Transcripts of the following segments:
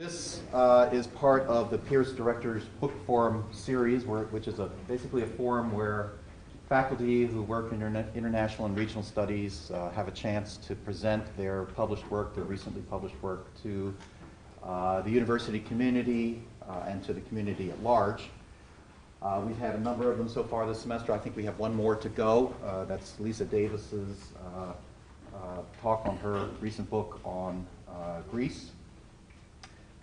This is part of the PIIRS Directors Book Forum series, which is basically a forum where faculty who work in international and regional studies have a chance to present their published work, their recently published work, to the university community and to the community at large. We've had a number of them so far this semester. I think we have one more to go. That's Lisa Davis's talk on her recent book on Greece.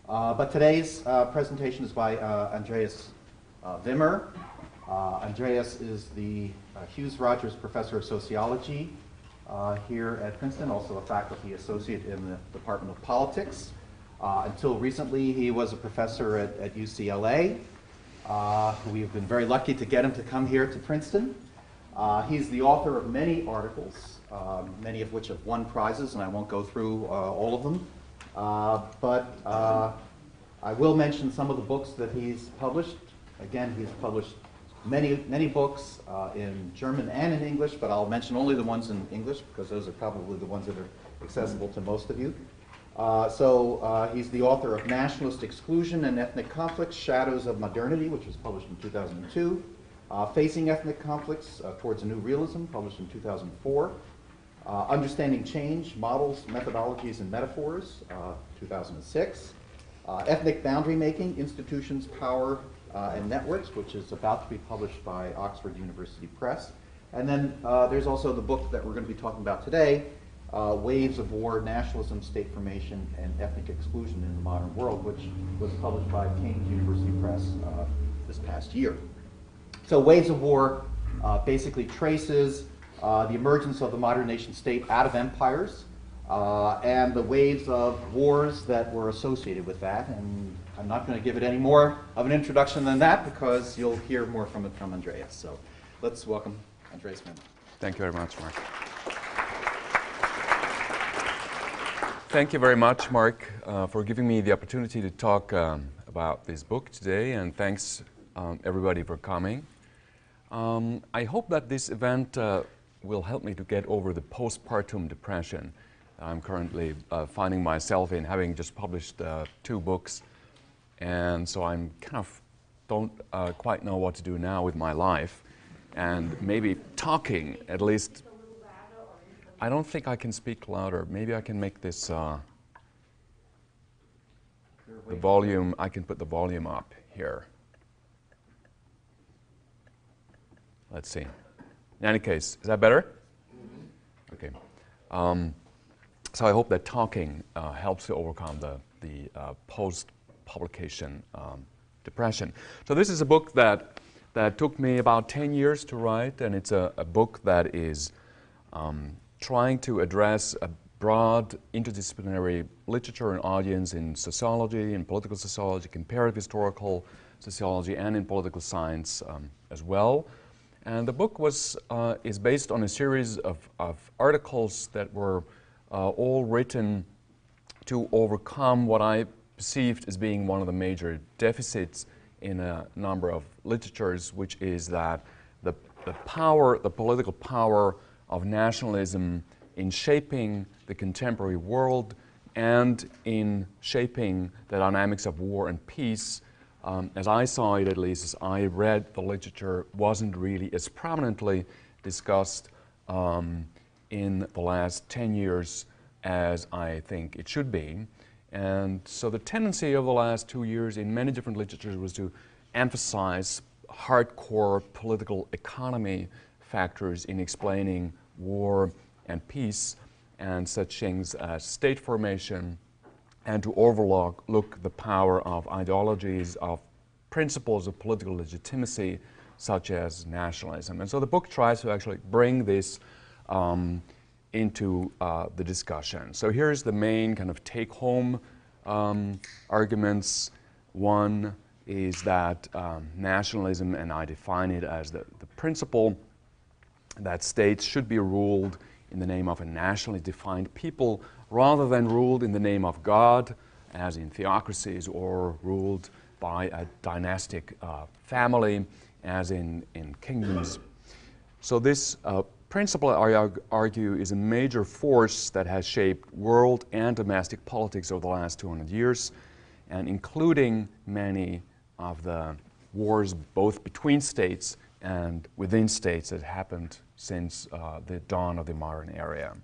But today's presentation is by Andreas Wimmer. Andreas is the Hughes-Rogers Professor of Sociology here at Princeton, also a faculty associate in the Department of Politics. Until recently, he was a professor at UCLA. We've been very lucky to get him to come here to Princeton. He's the author of many articles, many of which have won prizes, and I won't go through all of them. But I will mention some of the books that he's published. Again, he's published many books in German and in English, but I'll mention only the ones in English because those are probably the ones that are accessible to most of you. He's the author of Nationalist Exclusion and Ethnic Conflicts, Shadows of Modernity, which was published in 2002. Facing Ethnic Conflicts Towards a New Realism, published in 2004. Understanding Change, Models, Methodologies, and Metaphors, 2006. Ethnic Boundary Making, Institutions, Power, and Networks, which is about to be published by Oxford University Press. And then there's also the book that we're going to be talking about today, Waves of War, Nationalism, State Formation, and Ethnic Exclusion in the Modern World, which was published by Cambridge University Press this past year. So Waves of War basically traces the emergence of the modern nation state out of empires and the waves of wars that were associated with that. And I'm not going to give it any more of an introduction than that because you'll hear more from it from Andreas. So let's welcome Andreas Wimmer. Thank you very much, Mark. Thank you very much, Mark, for giving me the opportunity to talk about this book today, and thanks everybody for coming. I hope that this event will help me to get over the postpartum depression I'm currently finding myself in, having just published 2 books, and so I'm kind of don't quite know what to do now with my life, and maybe talking at least. I don't think I can speak louder. Maybe I can make this the volume. I can put the volume up here. Let's see. In any case, is that better? Mm-hmm. Okay. So I hope that talking helps to overcome the post-publication depression. So this is a book that took me about 10 years to write, and it's a book that is trying to address a broad interdisciplinary literature and audience in sociology, in political sociology, comparative historical sociology, and in political science as well. And the book is based on a series of articles that were all written to overcome what I perceived as being one of the major deficits in a number of literatures, which is that the political power of nationalism in shaping the contemporary world and in shaping the dynamics of war and peace, as I saw it, at least as I read the literature, wasn't really as prominently discussed in the last 10 years as I think it should be. And so the tendency of the last 2 years in many different literatures was to emphasize hardcore political economy factors in explaining war and peace and such things as state formation, and to overlook the power of ideologies, of principles of political legitimacy, such as nationalism. And so the book tries to actually bring this into the discussion. So here's the main kind of take-home arguments. One is that nationalism, and I define it as the principle that states should be ruled in the name of a nationally defined people rather than ruled in the name of God, as in theocracies, or ruled by a dynastic family, as in kingdoms. So this principle, I argue, is a major force that has shaped world and domestic politics over the last 200 years. and including many of the wars both between states and within states that happened since the dawn of the modern era.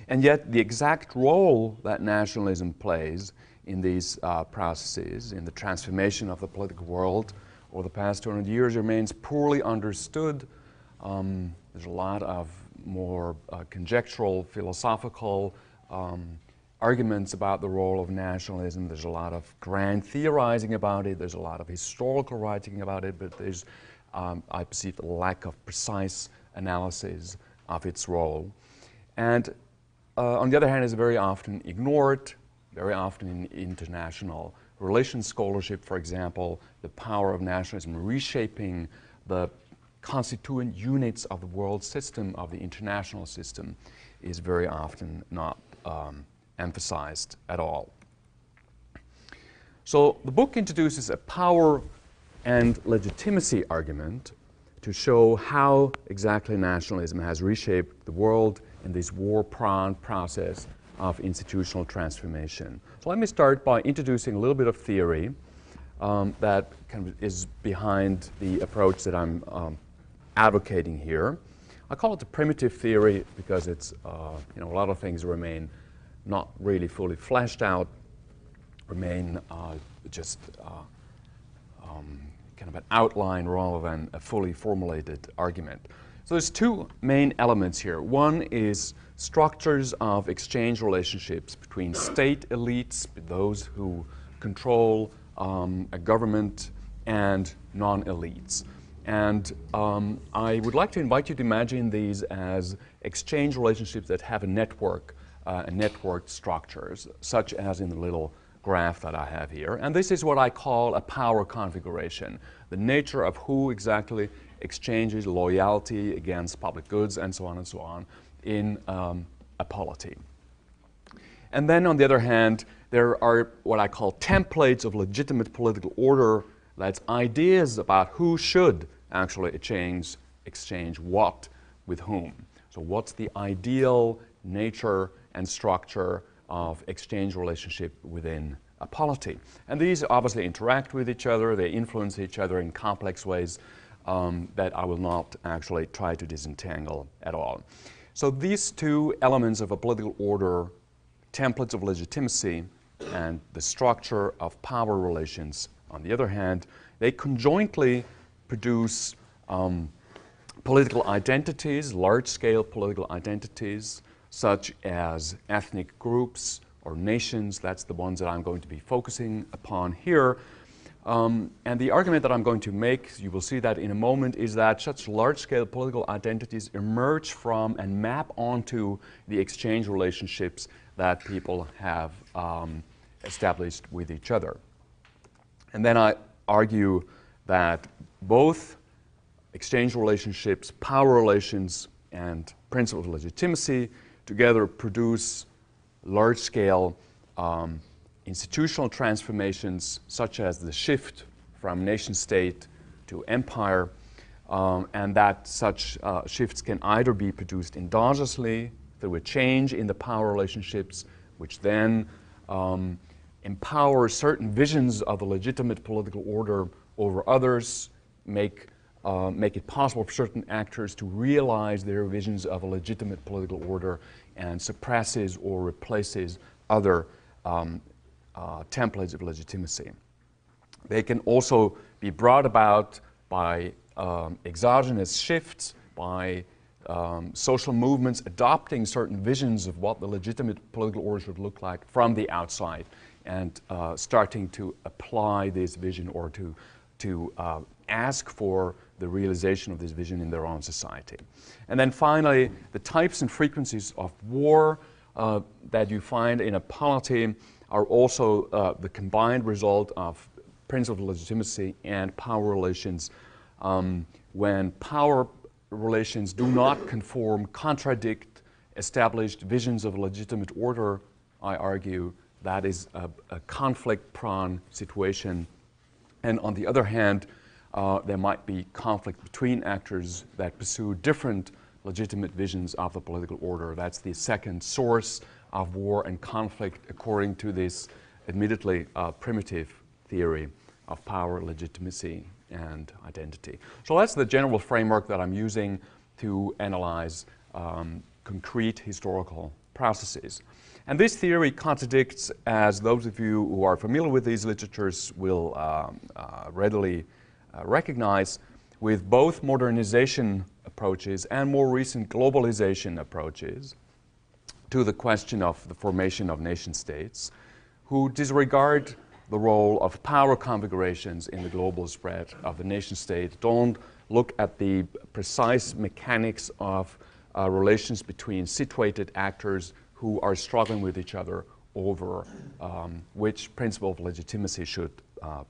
And yet the exact role that nationalism plays in these processes, in the transformation of the political world over the past 200 years, remains poorly understood. There's a lot of more conjectural, philosophical arguments about the role of nationalism. There's a lot of grand theorizing about it. There's a lot of historical writing about it, but there's, I perceive, a lack of precise analysis of its role. And on the other hand, it's very often ignored, very often in international relations scholarship, for example, the power of nationalism reshaping the constituent units of the world system, of the international system, is very often not emphasized at all. So the book introduces a power and legitimacy argument to show how exactly nationalism has reshaped the world in this war-prone process of institutional transformation. So let me start by introducing a little bit of theory that kind of is behind the approach that I'm advocating here. I call it the primitive theory because it's, a lot of things remain not really fully fleshed out, remain just kind of an outline rather than a fully formulated argument. So there's two main elements here. One is structures of exchange relationships between state elites, those who control a government, and non-elites. And I would like to invite you to imagine these as exchange relationships that have a network, networked structures, such as in the little graph that I have here. And this is what I call a power configuration, the nature of who exactly exchanges loyalty against public goods and so on in a polity. And then on the other hand, there are what I call templates of legitimate political order. That's ideas about who should actually exchange what with whom. So what's the ideal nature and structure of exchange relationship within a polity? And these obviously interact with each other, they influence each other in complex ways that I will not actually try to disentangle at all. So these two elements of a political order, templates of legitimacy and the structure of power relations, on the other hand, they conjointly produce political identities, large-scale political identities, such as ethnic groups or nations. That's the ones that I'm going to be focusing upon here. And the argument that I'm going to make, you will see that in a moment, is that such large-scale political identities emerge from and map onto the exchange relationships that people have established with each other. And then I argue that both exchange relationships, power relations, and principles of legitimacy together produce large-scale institutional transformations, such as the shift from nation-state to empire, and that such shifts can either be produced endogenously through a change in the power relationships, which then empower certain visions of a legitimate political order over others, make it possible for certain actors to realize their visions of a legitimate political order, and suppresses or replaces other templates of legitimacy. They can also be brought about by exogenous shifts, by social movements adopting certain visions of what the legitimate political order should look like from the outside, and starting to apply this vision or to ask for the realization of this vision in their own society. And then finally, the types and frequencies of war that you find in a polity are also the combined result of principles of legitimacy and power relations. When power relations do not conform, contradict established visions of legitimate order, I argue that is a conflict-prone situation. And on the other hand, there might be conflict between actors that pursue different legitimate visions of the political order. That's the second source of war and conflict according to this admittedly primitive theory of power, legitimacy, and identity. So that's the general framework that I'm using to analyze concrete historical processes. And this theory contradicts, as those of you who are familiar with these literatures will readily recognize, with both modernization approaches and more recent globalization approaches to the question of the formation of nation states, who disregard the role of power configurations in the global spread of the nation state, don't look at the precise mechanics of relations between situated actors who are struggling with each other over which principle of legitimacy should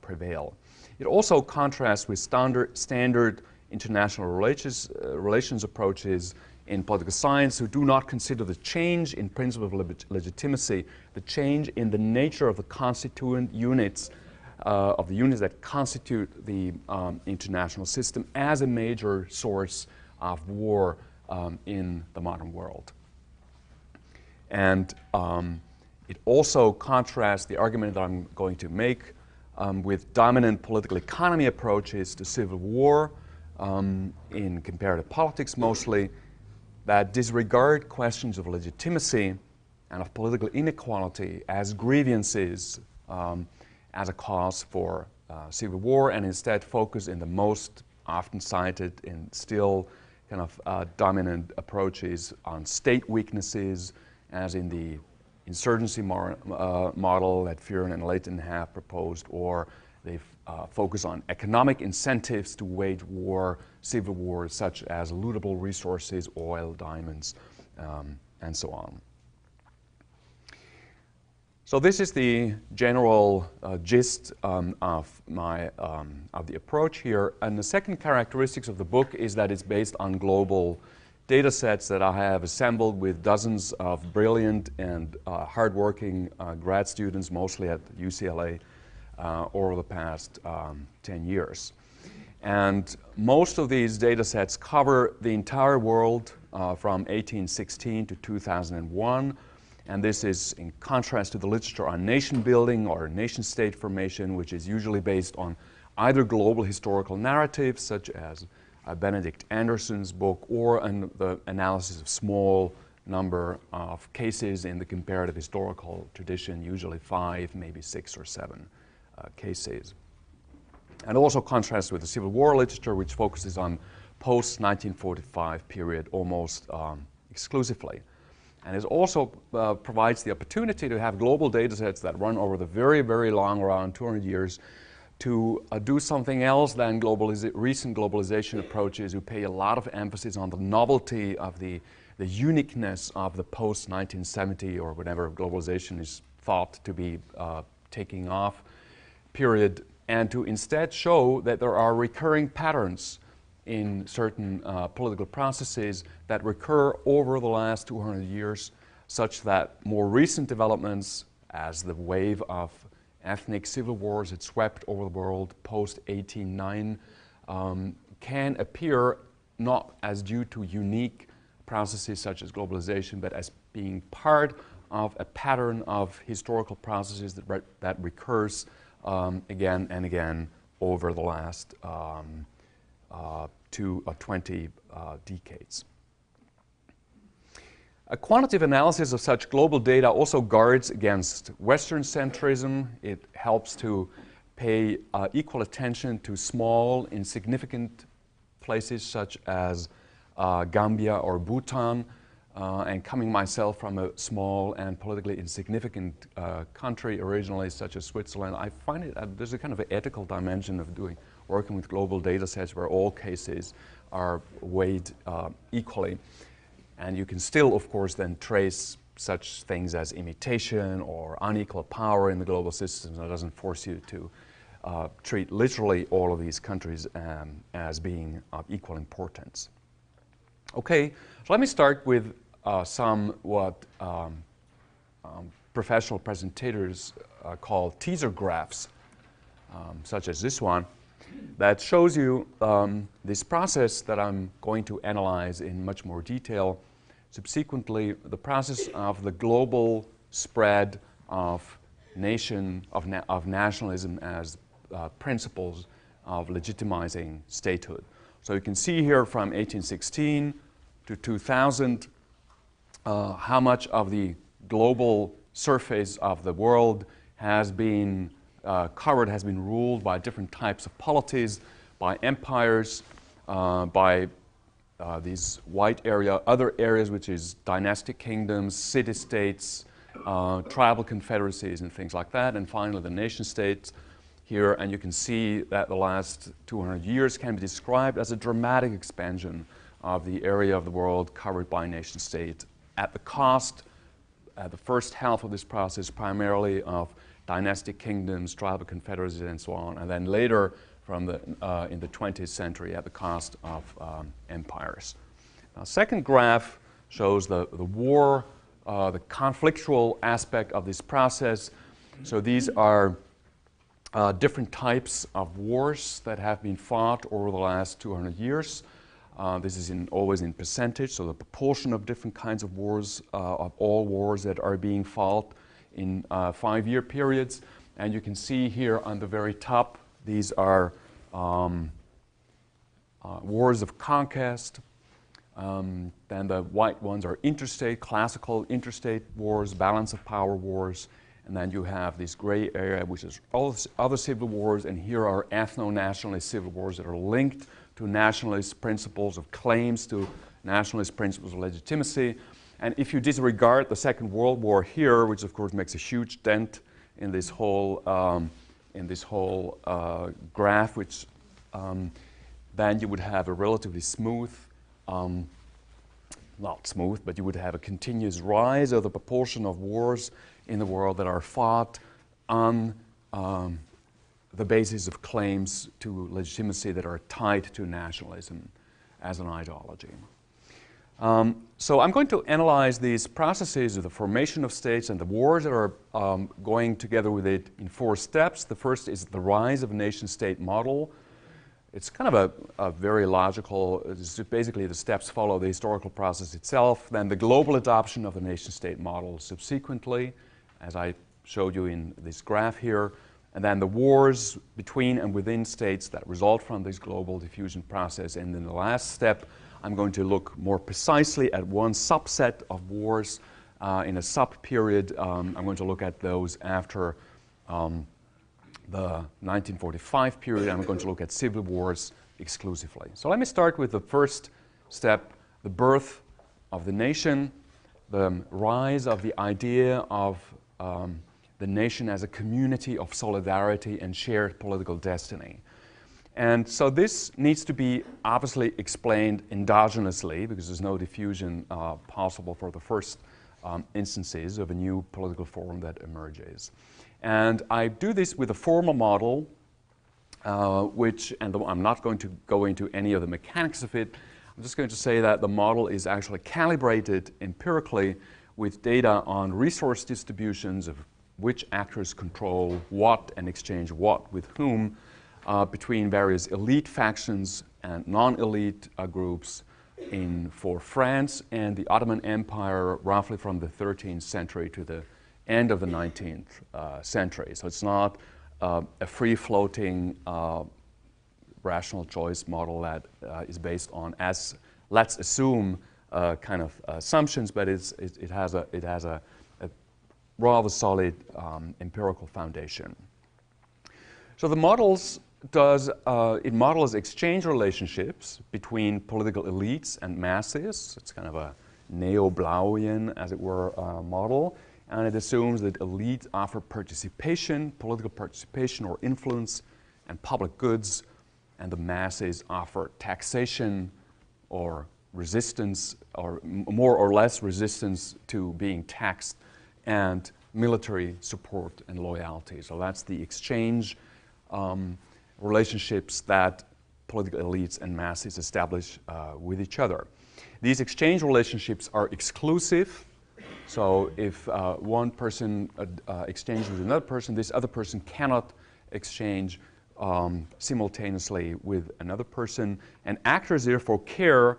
prevail. It also contrasts with standard international relations approaches in political science who do not consider the change in principle of legitimacy, the change in the nature of the constituent units, of the units that constitute the international system as a major source of war in the modern world. And it also contrasts the argument that I'm going to make with dominant political economy approaches to civil war in comparative politics mostly, that disregard questions of legitimacy and of political inequality as grievances as a cause for civil war, and instead focus in the most often cited and still kind of dominant approaches on state weaknesses, as in the insurgency model that Fearon and Leighton have proposed, or they focus on economic incentives to wage war, civil wars such as lootable resources, oil, diamonds, and so on. So this is the general gist of the approach here. And the second characteristics of the book is that it's based on global data sets that I have assembled with dozens of brilliant and hardworking grad students, mostly at UCLA, over the past 10 years. And most of these data sets cover the entire world from 1816 to 2001. And this is in contrast to the literature on nation building or nation state formation, which is usually based on either global historical narratives, such as Benedict Anderson's book, or the analysis of small number of cases in the comparative historical tradition, usually 5, maybe 6 or 7 cases. And also contrasts with the Civil War literature, which focuses on post-1945 period almost exclusively. And it also provides the opportunity to have global data sets that run over the very, very long, around 200 years, to do something else than recent globalization approaches who pay a lot of emphasis on the novelty of the uniqueness of the post-1970 or whenever globalization is thought to be taking off period, and to instead show that there are recurring patterns in certain political processes that recur over the last 200 years, such that more recent developments, as the wave of ethnic civil wars that swept over the world post-1809, can appear not as due to unique processes such as globalization, but as being part of a pattern of historical processes that recurs again and again over the last 20 decades. A quantitative analysis of such global data also guards against Western centrism. It helps to pay equal attention to small, insignificant places such as Gambia or Bhutan, and coming myself from a small and politically insignificant country originally, such as Switzerland, I find it there's a kind of an ethical dimension of working with global data sets where all cases are weighed equally. And you can still, of course, then trace such things as imitation or unequal power in the global systems. That doesn't force you to treat literally all of these countries as being of equal importance. Okay, so let me start with some what professional presentators call teaser graphs, such as this one, that shows you this process that I'm going to analyze in much more detail. Subsequently, the process of the global spread of of nationalism as principles of legitimizing statehood. So you can see here from 1816 to 2000 how much of the global surface of the world has been covered, has been ruled by different types of polities, by empires, by these white other areas, which is dynastic kingdoms, city-states, tribal confederacies, and things like that, and finally the nation-states here. And you can see that the last 200 years can be described as a dramatic expansion of the area of the world covered by nation-state at the cost, the first half of this process, primarily of dynastic kingdoms, tribal confederacies, and so on, and then later in the 20th century at the cost of empires. Now, second graph shows the war, the conflictual aspect of this process. So these are different types of wars that have been fought over the last 200 years. This is always in percentage, so the proportion of different kinds of wars, of all wars that are being fought in 5-year periods. And you can see here on the very top, these are wars of conquest. Then the white ones are interstate, classical interstate wars, balance of power wars. And then you have this gray area, which is all other civil wars. And here are ethno-nationalist civil wars that are linked to nationalist principles of claims to nationalist principles of legitimacy. And if you disregard the Second World War here, which of course makes a huge dent in this whole graph, which then you would have a relatively smooth, not smooth, but you would have a continuous rise of the proportion of wars in the world that are fought on the basis of claims to legitimacy that are tied to nationalism as an ideology. So I'm going to analyze these processes of the formation of states and the wars that are going together with it in 4 steps. The first is the rise of a nation-state model. It's kind of a very logical, basically the steps follow the historical process itself, then the global adoption of the nation-state model subsequently, as I showed you in this graph here, and then the wars between and within states that result from this global diffusion process. And in the last step, I'm going to look more precisely at one subset of wars in a sub-period. I'm going to look at those after the 1945 period. I'm going to look at civil wars exclusively. So let me start with the first step, the birth of the nation, the rise of the idea of the nation as a community of solidarity and shared political destiny. And so this needs to be obviously explained endogenously because there's no diffusion possible for the first instances of a new political form that emerges. And I do this with a formal model, and I'm not going to go into any of the mechanics of it. I'm just going to say that the model is actually calibrated empirically with data on resource distributions of which actors control what and exchange what with whom between various elite factions and non-elite groups for France and the Ottoman Empire roughly from the 13th century to the end of the 19th century. So it's not a free-floating rational choice model that is based on, as let's assume, kind of assumptions, but it has a rather solid empirical foundation. So the models it models exchange relationships between political elites and masses. It's kind of a neo-Blauian, as it were, model. And it assumes that elites offer participation, political participation or influence, and public goods, and the masses offer taxation or resistance, or more or less resistance to being taxed, and military support and loyalty. So that's the exchange relationships that political elites and masses establish with each other. These exchange relationships are exclusive. So if one person exchanges with another person, this other person cannot exchange simultaneously with another person. And actors therefore care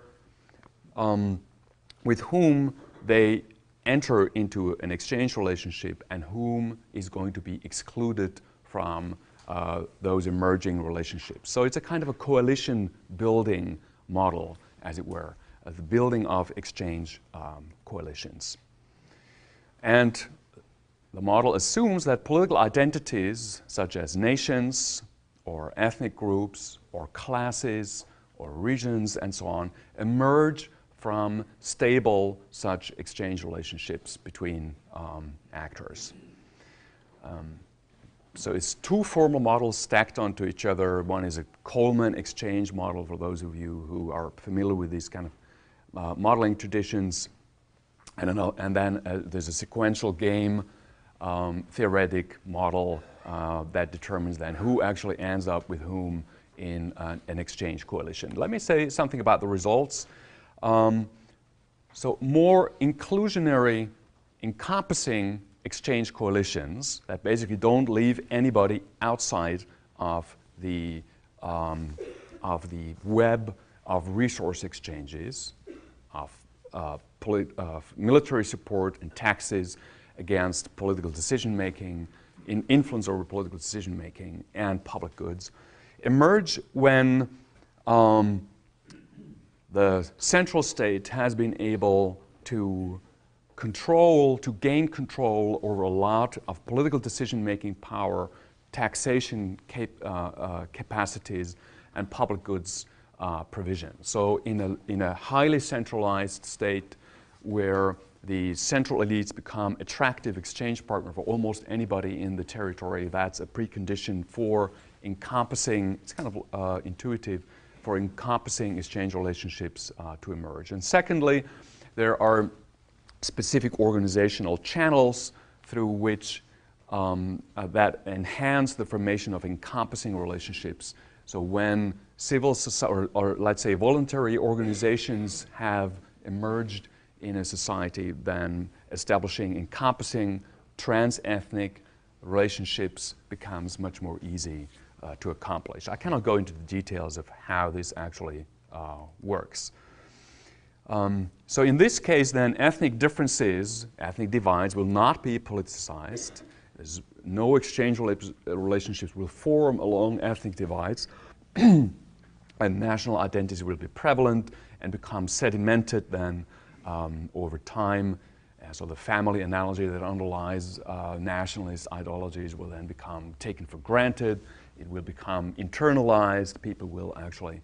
with whom they enter into an exchange relationship and whom is going to be excluded from those emerging relationships. So it's a kind of a coalition building model, as it were, the building of exchange coalitions. And the model assumes that political identities such as nations or ethnic groups or classes or regions and so on emerge from stable such exchange relationships between actors. So it's two formal models stacked onto each other. One is a Coleman exchange model, for those of you who are familiar with these kind of modeling traditions. And then there's a sequential game theoretic model that determines then who actually ends up with whom in an exchange coalition. Let me say something about the results. So more inclusionary, encompassing exchange coalitions that basically don't leave anybody outside of the web of resource exchanges, of military support and taxes against political decision-making, influence over political decision-making and public goods, emerge when the central state has been able to gain control over a lot of political decision-making power, taxation capacities, and public goods provision. So in a highly centralized state where the central elites become attractive exchange partner for almost anybody in the territory, that's a precondition for encompassing, it's kind of intuitive, for encompassing exchange relationships to emerge. And secondly, there are specific organizational channels through which that enhance the formation of encompassing relationships. So when civil society, or let's say voluntary organizations have emerged in a society, then establishing encompassing trans-ethnic relationships becomes much more easy to accomplish. I cannot go into the details of how this actually works. So in this case then, ethnic differences, ethnic divides will not be politicized. There's no exchange relationships will form along ethnic divides, and national identity will be prevalent and become sedimented then over time. So the family analogy that underlies nationalist ideologies will then become taken for granted. It will become internalized. People will actually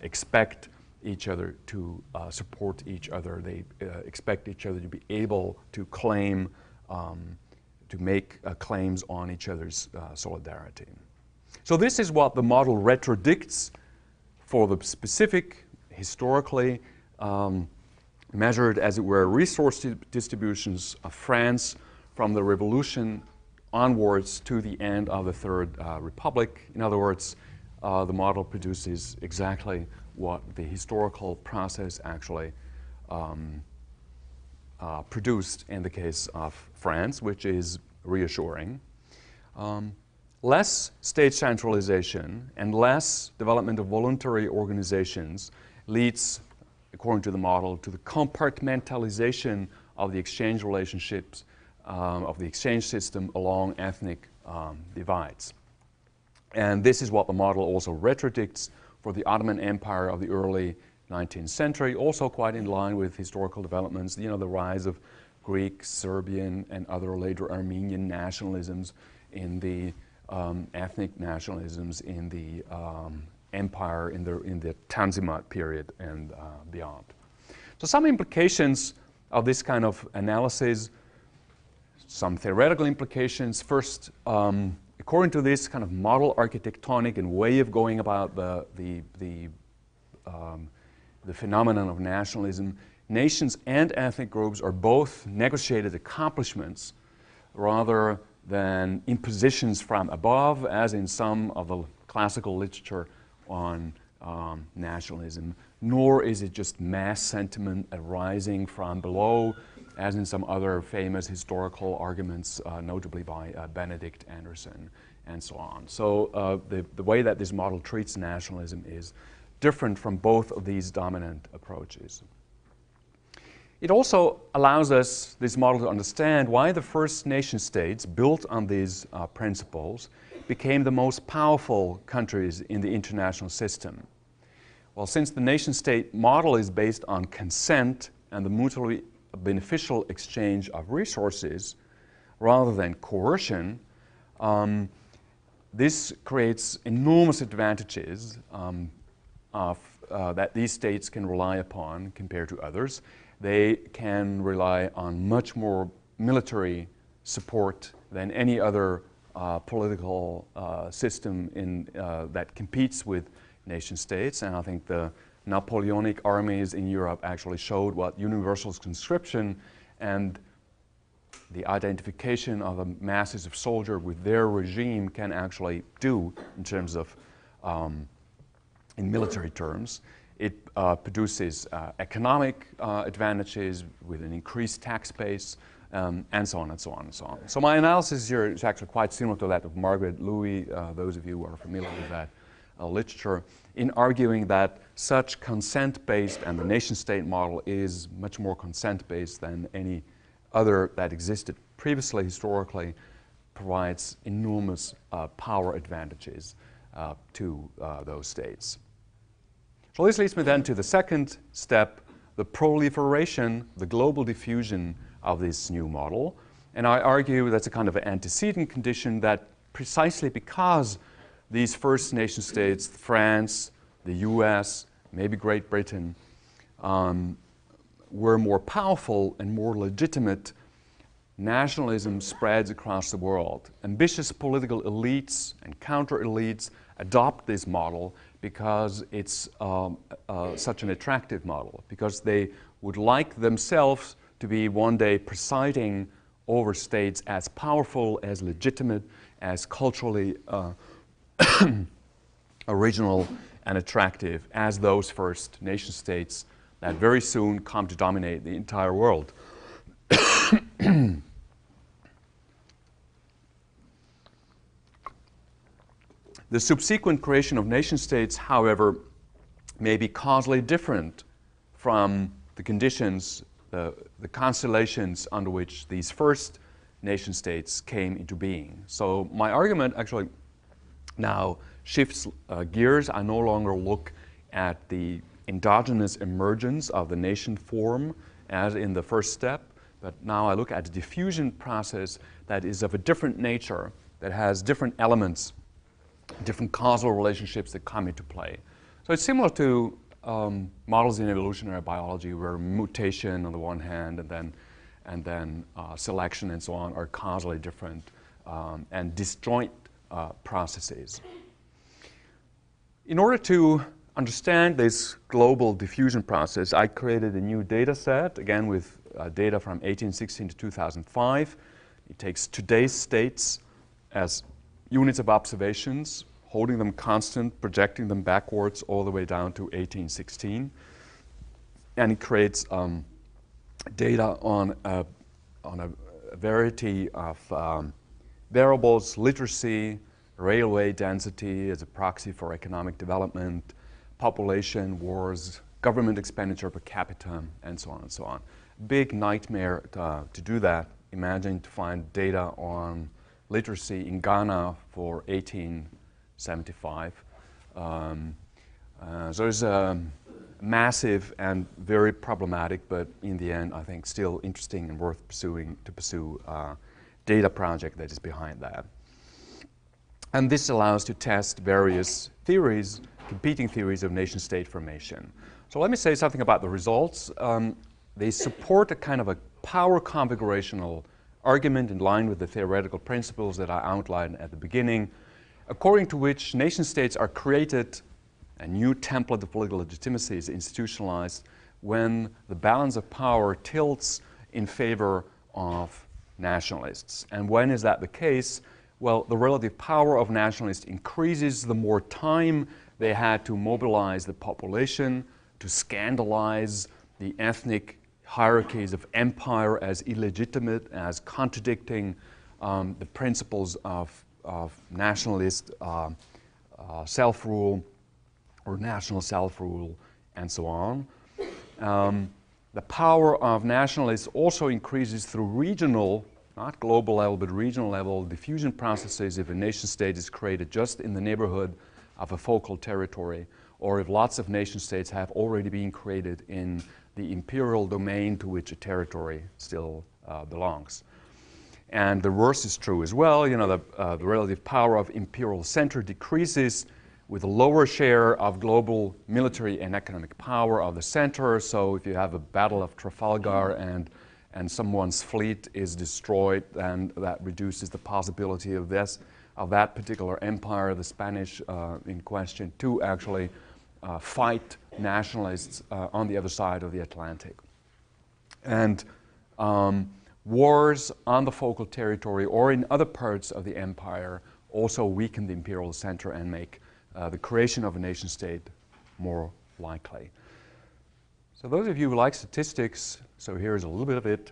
expect each other to support each other. They expect each other to be able to claim, to make claims on each other's solidarity. So this is what the model retrodicts for the specific, historically measured, as it were, resource distributions of France from the revolution onwards to the end of the Third Republic. In other words, the model produces exactly what the historical process actually produced in the case of France, which is reassuring. Less state centralization and less development of voluntary organizations leads, according to the model, to the compartmentalization of the exchange relationships, of the exchange system along ethnic divides. And this is what the model also retrodicts for the Ottoman Empire of the early 19th century, also quite in line with historical developments, the rise of Greek, Serbian, and other later Armenian nationalisms, in the ethnic nationalisms in the empire in the Tanzimat period and beyond. So some implications of this kind of analysis, some theoretical implications. First, according to this kind of model architectonic and way of going about the phenomenon of nationalism, nations and ethnic groups are both negotiated accomplishments rather than impositions from above, as in some of the classical literature on nationalism, nor is it just mass sentiment arising from below, as in some other famous historical arguments, notably by Benedict Anderson and so on. So the way that this model treats nationalism is different from both of these dominant approaches. It also allows us, this model, to understand why the first nation states built on these principles became the most powerful countries in the international system. Well, since the nation-state model is based on consent and the mutually beneficial exchange of resources rather than coercion, this creates enormous advantages that these states can rely upon compared to others. They can rely on much more military support than any other political system that competes with nation states. And I think the Napoleonic armies in Europe actually showed what universal conscription and the identification of the masses of soldiers with their regime can actually do in terms of, in military terms. It produces economic advantages with an increased tax base, and so on and so on and so on. So my analysis here is actually quite similar to that of Margaret Louis, those of you who are familiar with that literature, in arguing that such consent-based, and the nation-state model is much more consent-based than any other that existed previously, historically, provides enormous power advantages to those states. So this leads me then to the second step, the proliferation, the global diffusion of this new model. And I argue that's a kind of an antecedent condition that precisely because these first nation states, France, the US, maybe Great Britain, were more powerful and more legitimate, nationalism spreads across the world. Ambitious political elites and counter-elites adopt this model because it's such an attractive model, because they would like themselves to be one day presiding over states as powerful, as legitimate, as culturally original and attractive as those first nation states that very soon come to dominate the entire world. The subsequent creation of nation states, however, may be causally different from the conditions, the constellations under which these first nation states came into being. So my argument actually now shifts gears. I no longer look at the endogenous emergence of the nation form as in the first step, but now I look at the diffusion process that is of a different nature, that has different elements, different causal relationships that come into play. So it's similar to models in evolutionary biology where mutation on the one hand and then selection and so on are causally different and disjoint processes. In order to understand this global diffusion process, I created a new data set, again with data from 1816 to 2005. It takes today's states as units of observations, holding them constant, projecting them backwards all the way down to 1816. And it creates data on a variety of variables, literacy, railway density as a proxy for economic development, population, wars, government expenditure per capita, and so on and so on. Big nightmare to do that. Imagine to find data on literacy in Ghana for 1875. So it's a massive and very problematic, but in the end, I think still interesting and worth pursuing to pursue data project that is behind that. And this allows to test various theories, competing theories of nation-state formation. So let me say something about the results. They support a kind of a power configurational argument in line with the theoretical principles that I outlined at the beginning, according to which nation-states are created, a new template of political legitimacy is institutionalized when the balance of power tilts in favor of nationalists. And when is that the case? Well, the relative power of nationalists increases the more time they had to mobilize the population, to scandalize the ethnic hierarchies of empire as illegitimate, as contradicting the principles of nationalist self-rule or national self-rule, and so on. the power of nationalists also increases through regional, not global level, but regional level diffusion processes if a nation state is created just in the neighborhood of a focal territory, or if lots of nation states have already been created in the imperial domain to which a territory still belongs. And the reverse is true as well. You know, the relative power of imperial center decreases with a lower share of global military and economic power of the center. So if you have a Battle of Trafalgar and someone's fleet is destroyed, then that reduces the possibility of that particular empire, the Spanish in question, to actually fight nationalists on the other side of the Atlantic. And wars on the focal territory or in other parts of the empire also weaken the imperial center and make the creation of a nation state more likely. So those of you who like statistics, so here's a little bit of it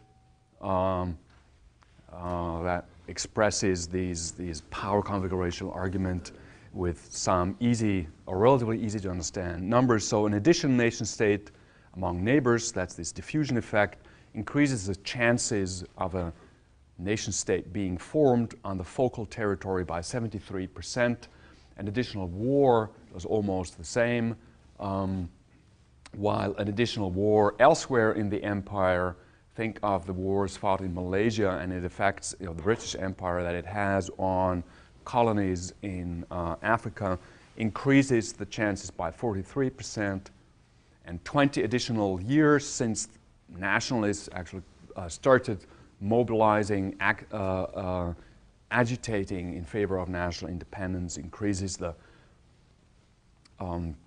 that expresses these power configuration argument with some easy or relatively easy to understand numbers. So an additional nation state among neighbors, that's this diffusion effect, increases the chances of a nation state being formed on the focal territory by 73%. An additional war was almost the same, while an additional war elsewhere in the empire, think of the wars fought in Malaysia and it affects the British Empire that it has on colonies in Africa, increases the chances by 43%. And 20 additional years since nationalists actually started mobilizing, agitating in favor of national independence, increases the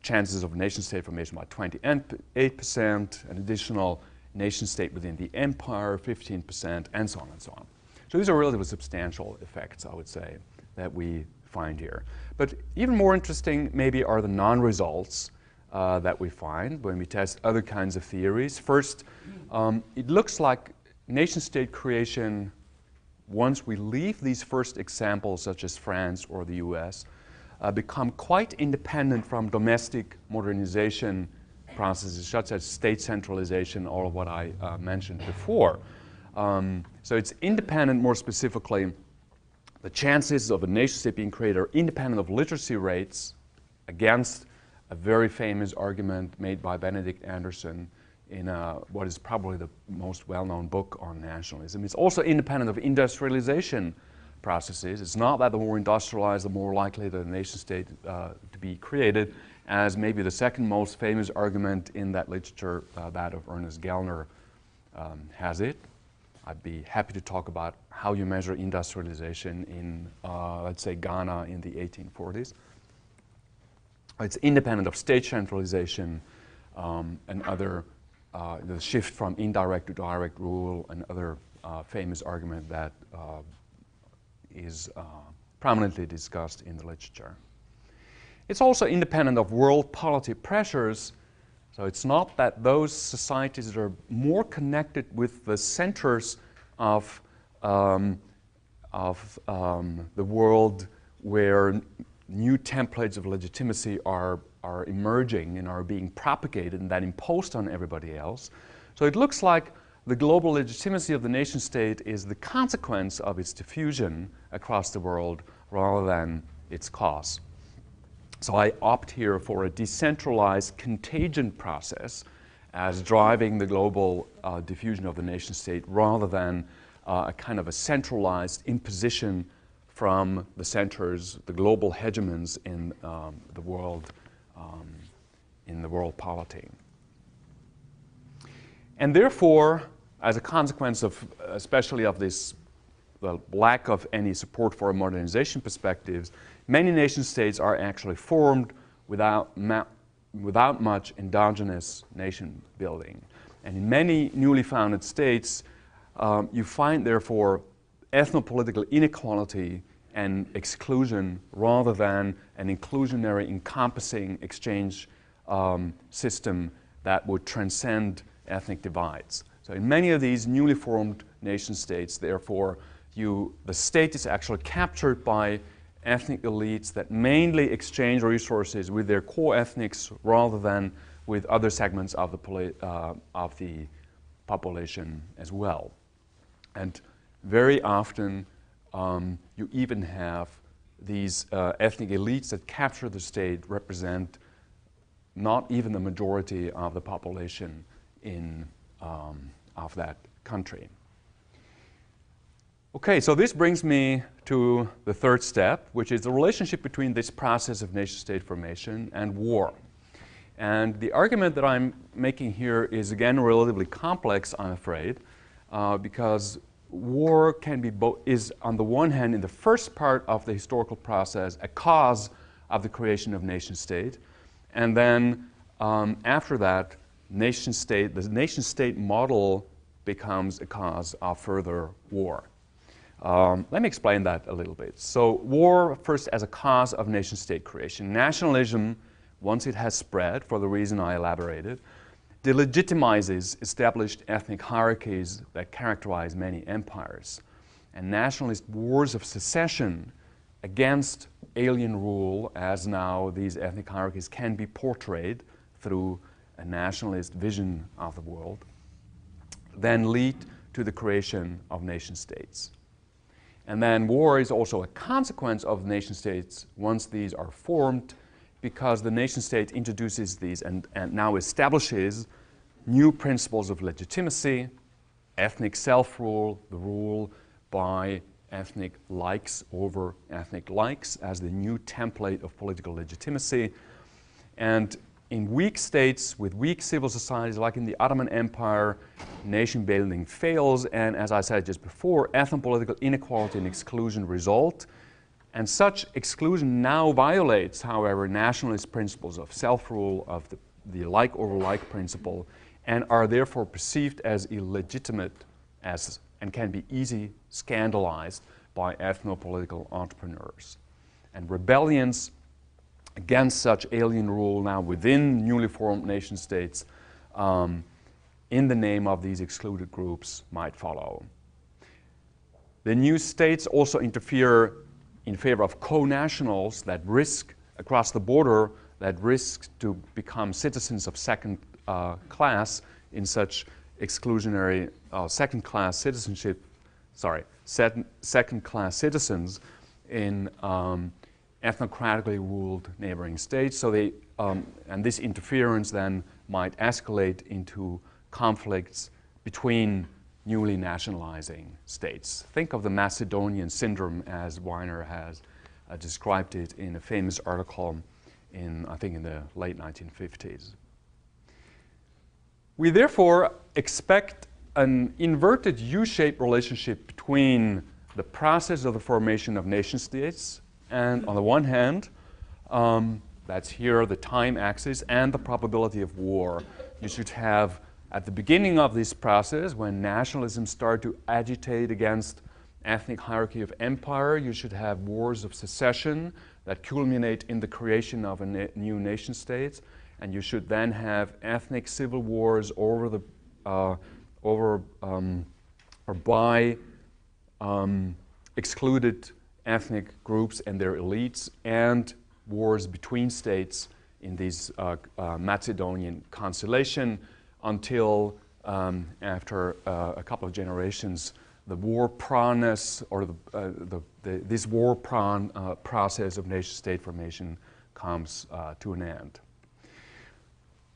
chances of nation state formation by 28%, an additional nation state within the empire, 15%, and so on and so on. So these are relatively substantial effects, I would say, that we find here. But even more interesting maybe are the non-results that we find when we test other kinds of theories. First, it looks like nation-state creation, once we leave these first examples such as France or the US, become quite independent from domestic modernization processes such as state centralization, all of what I mentioned before. So it's independent, more specifically, the chances of a nation state being created are independent of literacy rates, against a very famous argument made by Benedict Anderson in what is probably the most well-known book on nationalism. It's also independent of industrialization processes. It's not that the more industrialized, the more likely the nation state to be created, as maybe the second most famous argument in that literature, that of Ernest Gellner, has it. I'd be happy to talk about how you measure industrialization in, let's say, Ghana in the 1840s. It's independent of state centralization and other, the shift from indirect to direct rule, and other famous argument that is prominently discussed in the literature. It's also independent of world polity pressures. So it's not that those societies that are more connected with the centers of the world where new templates of legitimacy are emerging and are being propagated and then imposed on everybody else. So it looks like the global legitimacy of the nation state is the consequence of its diffusion across the world rather than its cause. So I opt here for a decentralized contagion process as driving the global diffusion of the nation state rather than a kind of a centralized imposition from the centers, the global hegemons in the world polity. And therefore, as a consequence of, especially of this lack of any support for modernization perspectives, many nation states are actually formed without much endogenous nation building. And in many newly founded states, you find, therefore, ethnopolitical inequality and exclusion rather than an inclusionary, encompassing exchange system that would transcend ethnic divides. So in many of these newly formed nation states, therefore, the state is actually captured by ethnic elites that mainly exchange resources with their core ethnics rather than with other segments of the population as well. And very often you even have these ethnic elites that capture the state represent not even the majority of the population of that country. Okay, so this brings me to the third step, which is the relationship between this process of nation-state formation and war. And the argument that I'm making here is again relatively complex, I'm afraid, because war can be is on the one hand in the first part of the historical process a cause of the creation of nation-state, and then after that, the nation-state model becomes a cause of further war. Let me explain that a little bit. So war first as a cause of nation-state creation. Nationalism, once it has spread, for the reason I elaborated, delegitimizes established ethnic hierarchies that characterize many empires. And nationalist wars of secession against alien rule, as now these ethnic hierarchies can be portrayed through a nationalist vision of the world, then lead to the creation of nation-states. And then war is also a consequence of nation-states once these are formed, because the nation-state introduces these and now establishes new principles of legitimacy, ethnic self-rule, the rule by ethnic likes over ethnic likes as the new template of political legitimacy. And in weak states with weak civil societies, like in the Ottoman Empire, nation building fails, and as I said just before, ethnopolitical inequality and exclusion result. And such exclusion now violates, however, nationalist principles of self-rule, of the like over like principle, and are therefore perceived as illegitimate and can be easily scandalized by ethnopolitical entrepreneurs. And rebellions against such alien rule now within newly formed nation states in the name of these excluded groups might follow. The new states also interfere in favor of co-nationals that risk, across the border, that risk to become citizens of second class in such exclusionary second-class citizenship, second-class citizens in ethnocratically ruled neighboring states. So they, and this interference then might escalate into conflicts between newly nationalizing states. Think of the Macedonian Syndrome as Wimmer has described it in a famous article I think in the late 1950s. We therefore expect an inverted U-shaped relationship between the process of the formation of nation states and, on the one hand, that's here the time axis, and the probability of war. You should have, at the beginning of this process, when nationalism started to agitate against ethnic hierarchy of empire, you should have wars of secession that culminate in the creation of a new nation state, and you should then have ethnic civil wars over or by excluded ethnic groups and their elites, and wars between states in these Macedonian constellation until after a couple of generations, the war proneness or this war prone process of nation-state formation comes to an end.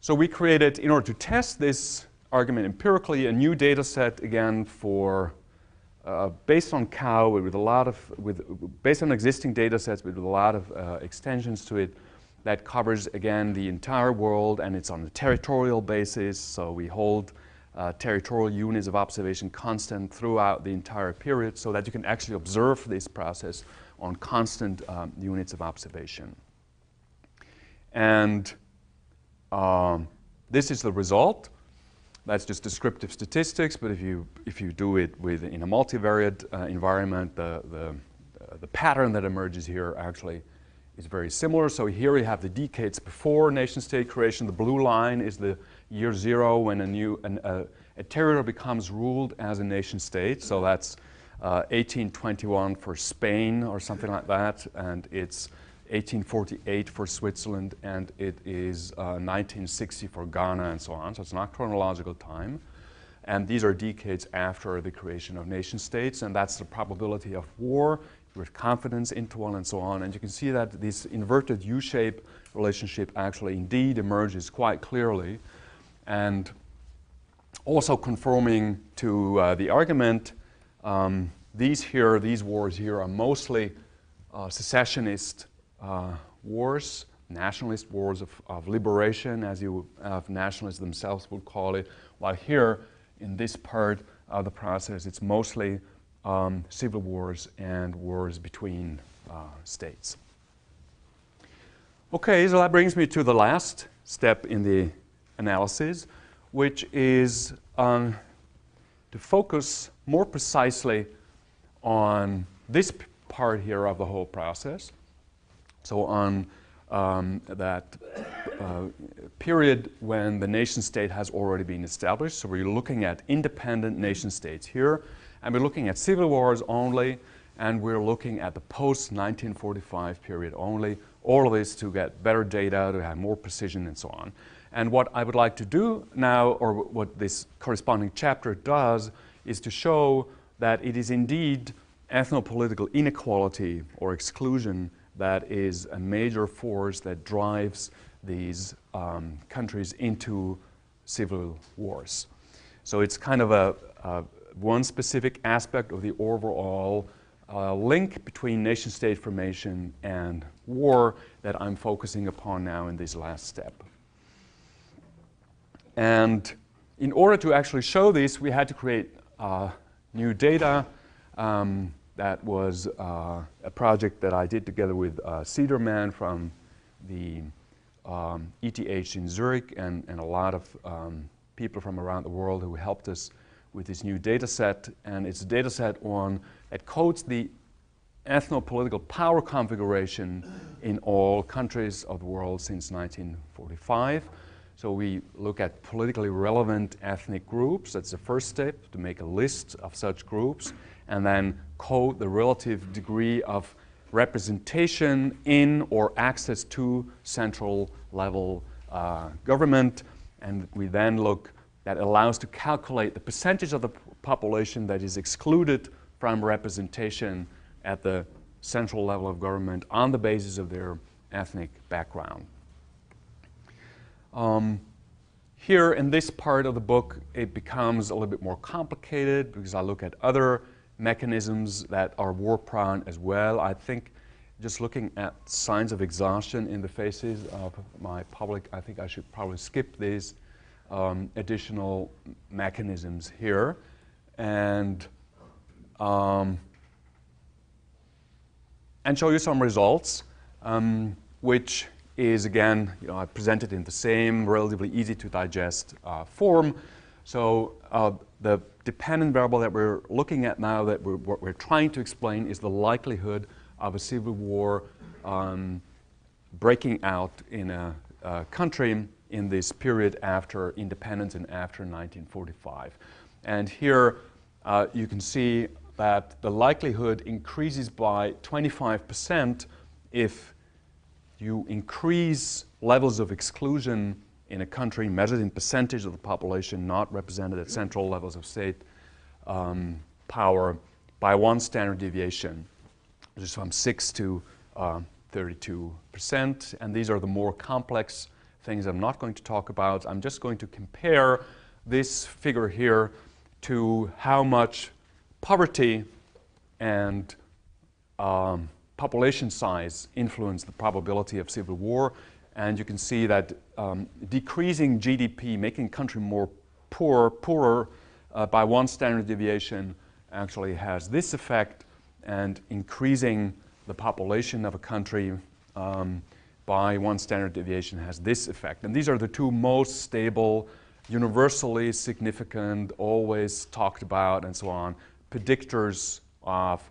So we created, in order to test this argument empirically, a new data set again for based on cow based on existing data sets with a lot of extensions to it that covers again the entire world, and it's on a territorial basis. So we hold territorial units of observation constant throughout the entire period so that you can actually observe this process on constant units of observation. And this is the result. That's just descriptive statistics, but if you do it in a multivariate environment, the pattern that emerges here actually is very similar. So here we have the decades before nation-state creation. The blue line is the year zero when a territory becomes ruled as a nation-state. So that's 1821 for Spain or something like that, and it's 1848 for Switzerland, and it is 1960 for Ghana, and so on. So it's not chronological time. And these are decades after the creation of nation states, and that's the probability of war with confidence interval and so on. And you can see that this inverted U-shape relationship actually indeed emerges quite clearly. And also conforming to the argument, these wars here are mostly secessionist wars, nationalist wars of liberation, as nationalists themselves would call it, while here in this part of the process it's mostly civil wars and wars between states. Okay, so that brings me to the last step in the analysis, which is to focus more precisely on this part here of the whole process. So on that period when the nation state has already been established. So we're looking at independent nation states here, and we're looking at civil wars only, and we're looking at the post-1945 period only. All of this to get better data, to have more precision and so on. And what I would like to do now, or what this corresponding chapter does, is to show that it is indeed ethnopolitical inequality or exclusion that is a major force that drives these countries into civil wars. So it's kind of a one specific aspect of the overall link between nation-state formation and war that I'm focusing upon now in this last step. And in order to actually show this, we had to create new data. That was a project that I did together with Cederman from the ETH in Zurich and a lot of people from around the world who helped us with this new data set. And it's a data set that codes the ethnopolitical power configuration in all countries of the world since 1945. So we look at politically relevant ethnic groups. That's the first step, to make a list of such groups, and then code the relative degree of representation in or access to central level government. And we then look, that allows to calculate the percentage of the population that is excluded from representation at the central level of government on the basis of their ethnic background. Here in this part of the book, it becomes a little bit more complicated because I look at other mechanisms that are war-prone as well. I think just looking at signs of exhaustion in the faces of my public, I think I should probably skip these additional mechanisms here and show you some results, which is again, I presented in the same relatively easy to digest form. So the dependent variable that we're looking at now, that what we're trying to explain, is the likelihood of a civil war breaking out in a country in this period after independence and after 1945. And here you can see that the likelihood increases by 25% if you increase levels of exclusion in a country measured in percentage of the population not represented at central levels of state power by 1 standard deviation, which is from 6 to 32%. And these are the more complex things I'm not going to talk about. I'm just going to compare this figure here to how much poverty and population size influence the probability of civil war. And you can see that decreasing GDP, making a country more poorer by 1 standard deviation actually has this effect, and increasing the population of a country by 1 standard deviation has this effect. And these are the two most stable, universally significant, always talked about and so on, predictors of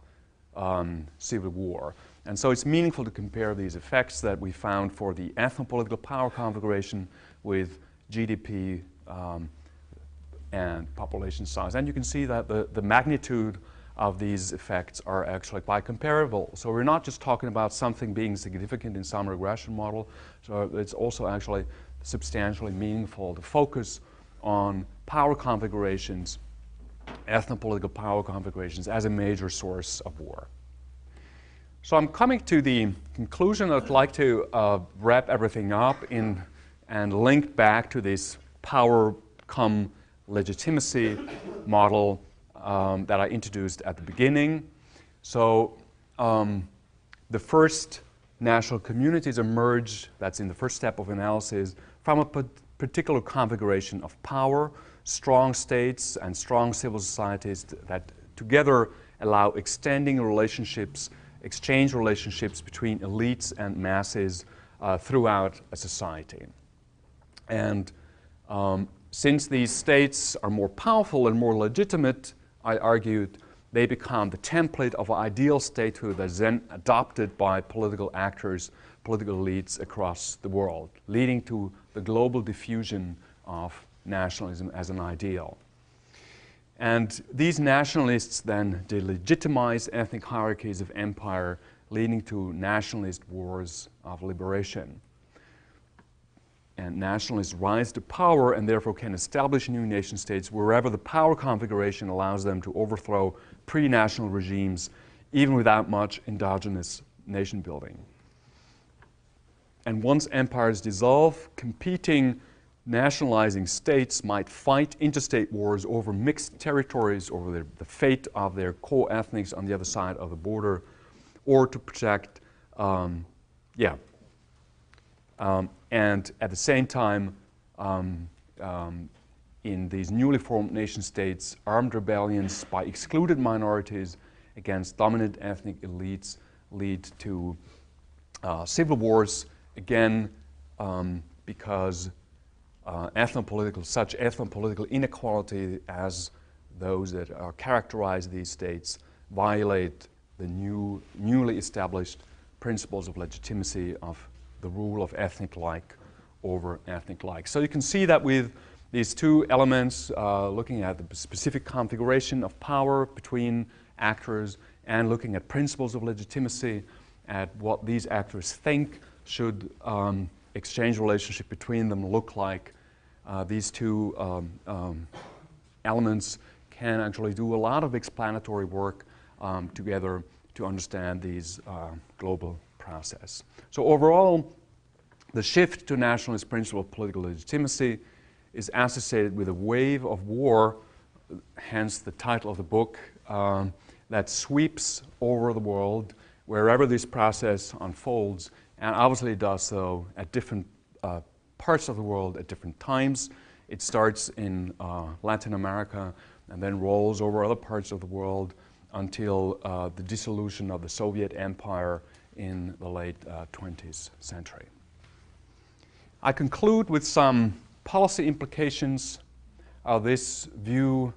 civil war. And so it's meaningful to compare these effects that we found for the ethnopolitical power configuration with GDP and population size. And you can see that the magnitude of these effects are actually quite comparable. So we're not just talking about something being significant in some regression model, so it's also actually substantially meaningful to focus on power configurations, ethnopolitical power configurations, as a major source of war. So I'm coming to the conclusion. I'd like to wrap everything up and link back to this power come legitimacy model that I introduced at the beginning. So the first national communities emerge, that's in the first step of analysis, from a particular configuration of power, strong states and strong civil societies that together allow extending relationships, exchange relationships between elites and masses throughout a society. And since these states are more powerful and more legitimate, I argued, they become the template of an ideal statehood that is then adopted by political actors, political elites across the world, leading to the global diffusion of nationalism as an ideal. And these nationalists then delegitimize ethnic hierarchies of empire, leading to nationalist wars of liberation. And nationalists rise to power and therefore can establish new nation states wherever the power configuration allows them to overthrow pre-national regimes, even without much endogenous nation building. And once empires dissolve, competing nationalizing states might fight interstate wars over mixed territories, over the fate of their co-ethnics on the other side of the border, or to protect, and at the same time, in these newly formed nation states, armed rebellions by excluded minorities against dominant ethnic elites lead to civil wars, again, because such ethnopolitical inequality as those that characterize these states violate the newly established principles of legitimacy of the rule of ethnic like over ethnic like. So you can see that with these two elements, looking at the specific configuration of power between actors and looking at principles of legitimacy, at what these actors think should exchange relationship between them look like. These two elements can actually do a lot of explanatory work together to understand these global process. So overall, the shift to nationalist principle of political legitimacy is associated with a wave of war, hence the title of the book, that sweeps over the world wherever this process unfolds, and obviously does so at different parts of the world at different times. It starts in Latin America and then rolls over other parts of the world until the dissolution of the Soviet Empire in the late 20th century. I conclude with some policy implications of this view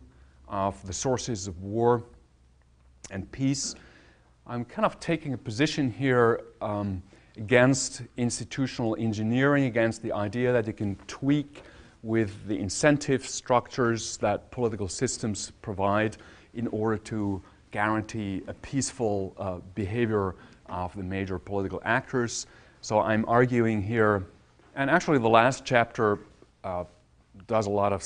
of the sources of war and peace. I'm kind of taking a position here against institutional engineering, against the idea that you can tweak with the incentive structures that political systems provide in order to guarantee a peaceful behavior of the major political actors. So I'm arguing here, and actually the last chapter does a lot of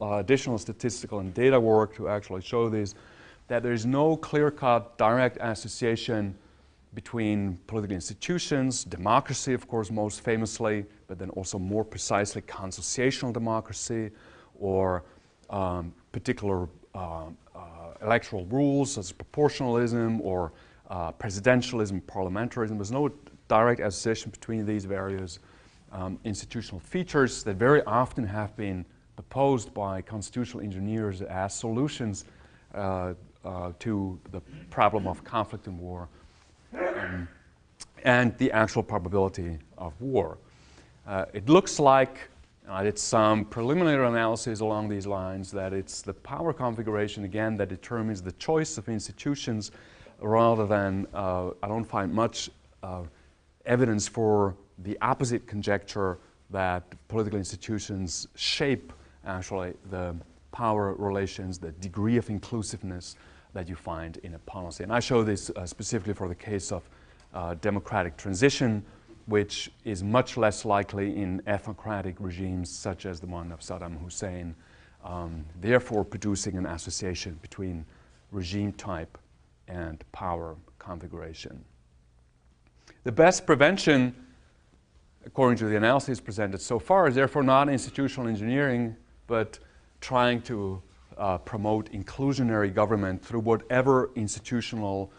additional statistical and data work to actually show this, that there is no clear-cut direct association between political institutions, democracy, of course, most famously, but then also more precisely consociational democracy, or particular electoral rules such as proportionalism or presidentialism, parliamentarism. There's no direct association between these various institutional features that very often have been proposed by constitutional engineers as solutions to the problem of conflict and war and the actual probability of war. It looks like, I did some preliminary analysis along these lines, that it's the power configuration, again, that determines the choice of institutions rather than, I don't find much evidence for the opposite conjecture that political institutions shape actually the power relations, the degree of inclusiveness that you find in a policy. And I show this specifically for the case of democratic transition, which is much less likely in ethnocratic regimes such as the one of Saddam Hussein, therefore producing an association between regime type and power configuration. The best prevention, according to the analysis presented so far, is therefore not institutional engineering, but trying to promote inclusionary government through whatever institutional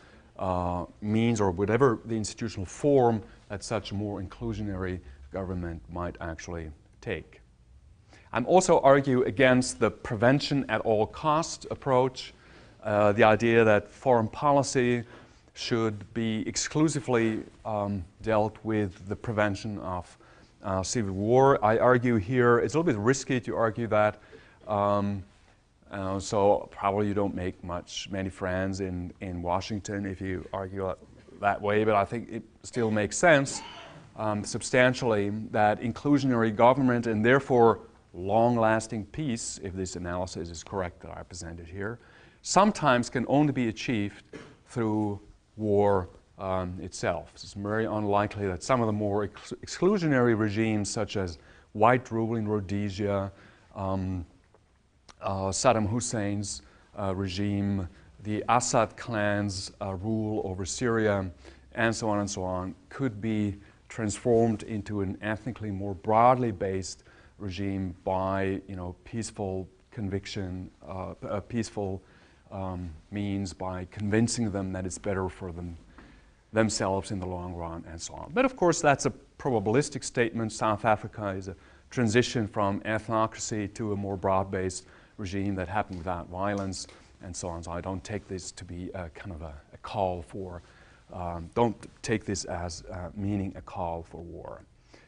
means or whatever the institutional form that such more inclusionary government might actually take. I'm also argue against the prevention at all cost approach, the idea that foreign policy should be exclusively dealt with the prevention of civil war. I argue here, it's a little bit risky to argue that, so probably you don't make many friends in Washington if you argue that way, but I think it still makes sense substantially that inclusionary government and therefore long-lasting peace, if this analysis is correct that I presented here, sometimes can only be achieved through war itself. It's very unlikely that some of the more exclusionary regimes, such as white rule in Rhodesia, Saddam Hussein's regime, the Assad clan's rule over Syria, and so on, could be transformed into an ethnically more broadly based regime by, peaceful conviction, peaceful means, by convincing them that it's better for themselves in the long run, and so on. But of course, that's a probabilistic statement. South Africa is a transition from ethnocracy to a more broad-based regime that happened without violence, and so on. So I don't take this to be a kind of a call for, don't take this as meaning a call for war.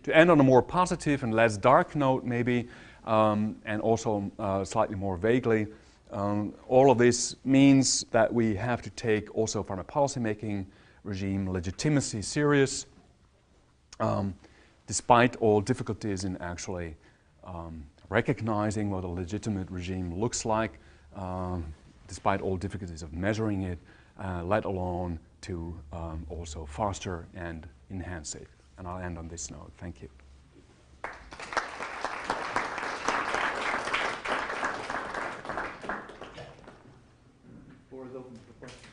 To end on a more positive and less dark note, maybe, and also slightly more vaguely, all of this means that we have to take also from a policymaking regime legitimacy serious, despite all difficulties in actually recognizing what a legitimate regime looks like, despite all difficulties of measuring it, let alone to also foster and enhance it. And I'll end on this note. Thank you. Floor is open for questions.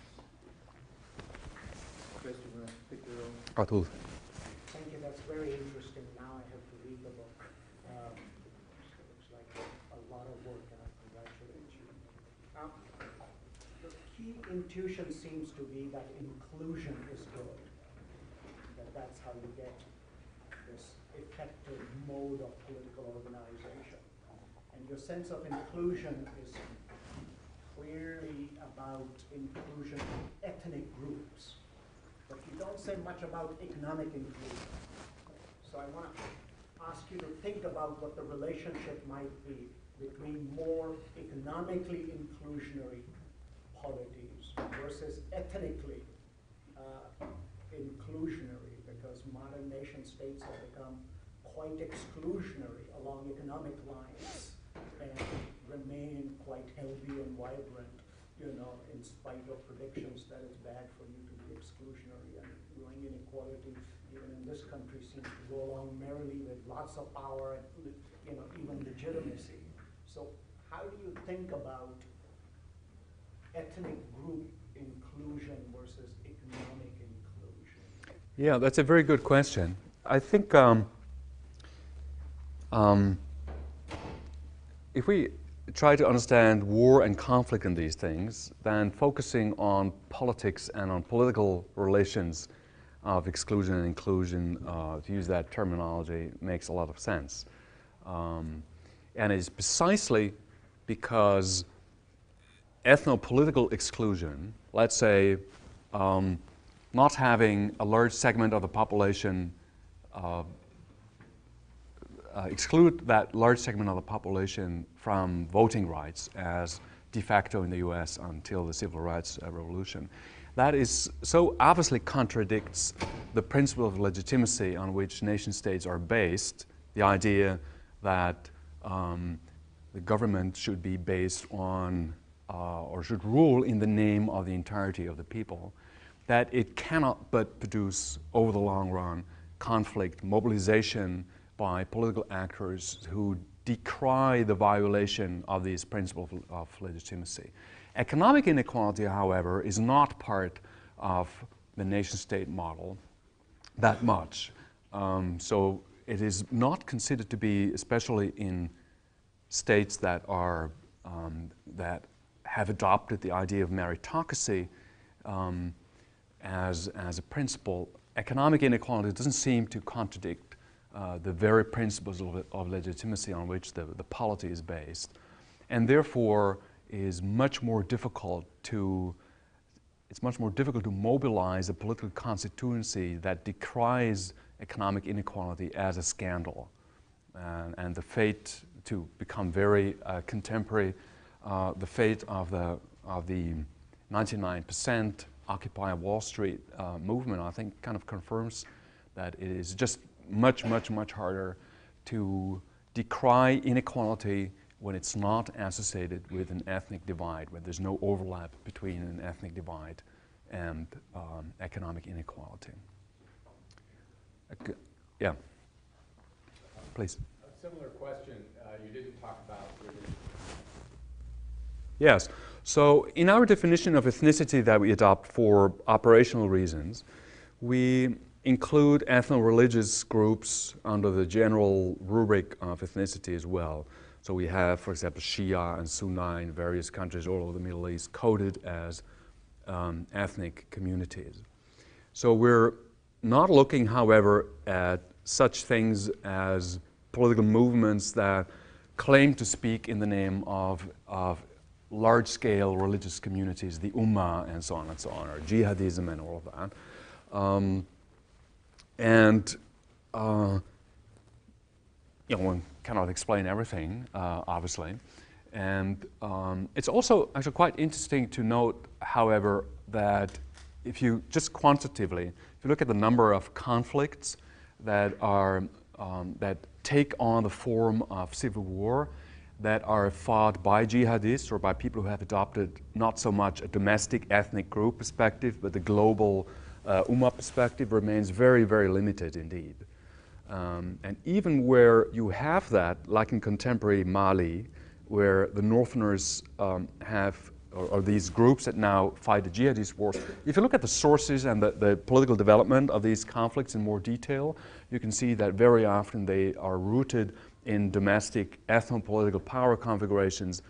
Chris, you want to pick your own? Arthur. Thank you. That's very interesting. Now I have to read the book. It looks like a lot of work, and I congratulate you. The key intuition seems to be that inclusion is good. That's how you get this effective mode of political organization. And your sense of inclusion is clearly about inclusion of ethnic groups. But you don't say much about economic inclusion. So I want to ask you to think about what the relationship might be between more economically inclusionary polities versus ethnically inclusionary, because modern nation states have become quite exclusionary along economic lines and remain quite healthy and vibrant, in spite of predictions that it's bad for you to be exclusionary, and growing inequality, even in this country, seems to go along merrily with lots of power and, even legitimacy. So how do you think about ethnic group inclusion versus economic inclusion? Yeah, that's a very good question. I think if we try to understand war and conflict in these things, then focusing on politics and on political relations of exclusion and inclusion, to use that terminology, makes a lot of sense. And it's precisely because ethnopolitical exclusion, let's say, not having a large segment of the population, exclude that large segment of the population from voting rights as de facto in the US until the Civil Rights Revolution. That is so obviously contradicts the principle of legitimacy on which nation states are based, the idea that the government should be based on or should rule in the name of the entirety of the people, that it cannot but produce, over the long run, conflict, mobilization by political actors who decry the violation of these principles of legitimacy. Economic inequality, however, is not part of the nation-state model that much. So it is not considered to be, especially in states that are that have adopted the idea of meritocracy as a principle. Economic inequality doesn't seem to contradict the very principles of legitimacy on which the polity is based, and therefore is much more difficult to mobilize a political constituency that decries economic inequality as a scandal. And the fate to become very contemporary, the fate of the 99% Occupy Wall Street movement, I think kind of confirms that it is just much harder to decry inequality when it's not associated with an ethnic divide, when there's no overlap between an ethnic divide and economic inequality. Okay. Yeah, please. A similar question, you didn't talk about religion. Yes, so in our definition of ethnicity that we adopt for operational reasons, we include ethno-religious groups under the general rubric of ethnicity as well. So we have, for example, Shia and Sunni in various countries all over the Middle East coded as ethnic communities. So we're not looking, however, at such things as political movements that claim to speak in the name of large-scale religious communities, the Ummah and so on, or jihadism and all of that. One cannot explain everything, obviously. And it's also actually quite interesting to note, however, that if you just quantitatively, if you look at the number of conflicts that are that take on the form of civil war, that are fought by jihadists or by people who have adopted not so much a domestic ethnic group perspective, but the global Ummah perspective, remains very, very limited indeed. And even where you have that, like in contemporary Mali, where the Northerners have, or these groups that now fight the jihadist wars, if you look at the sources and the political development of these conflicts in more detail, you can see that very often they are rooted in domestic ethnopolitical power configurations,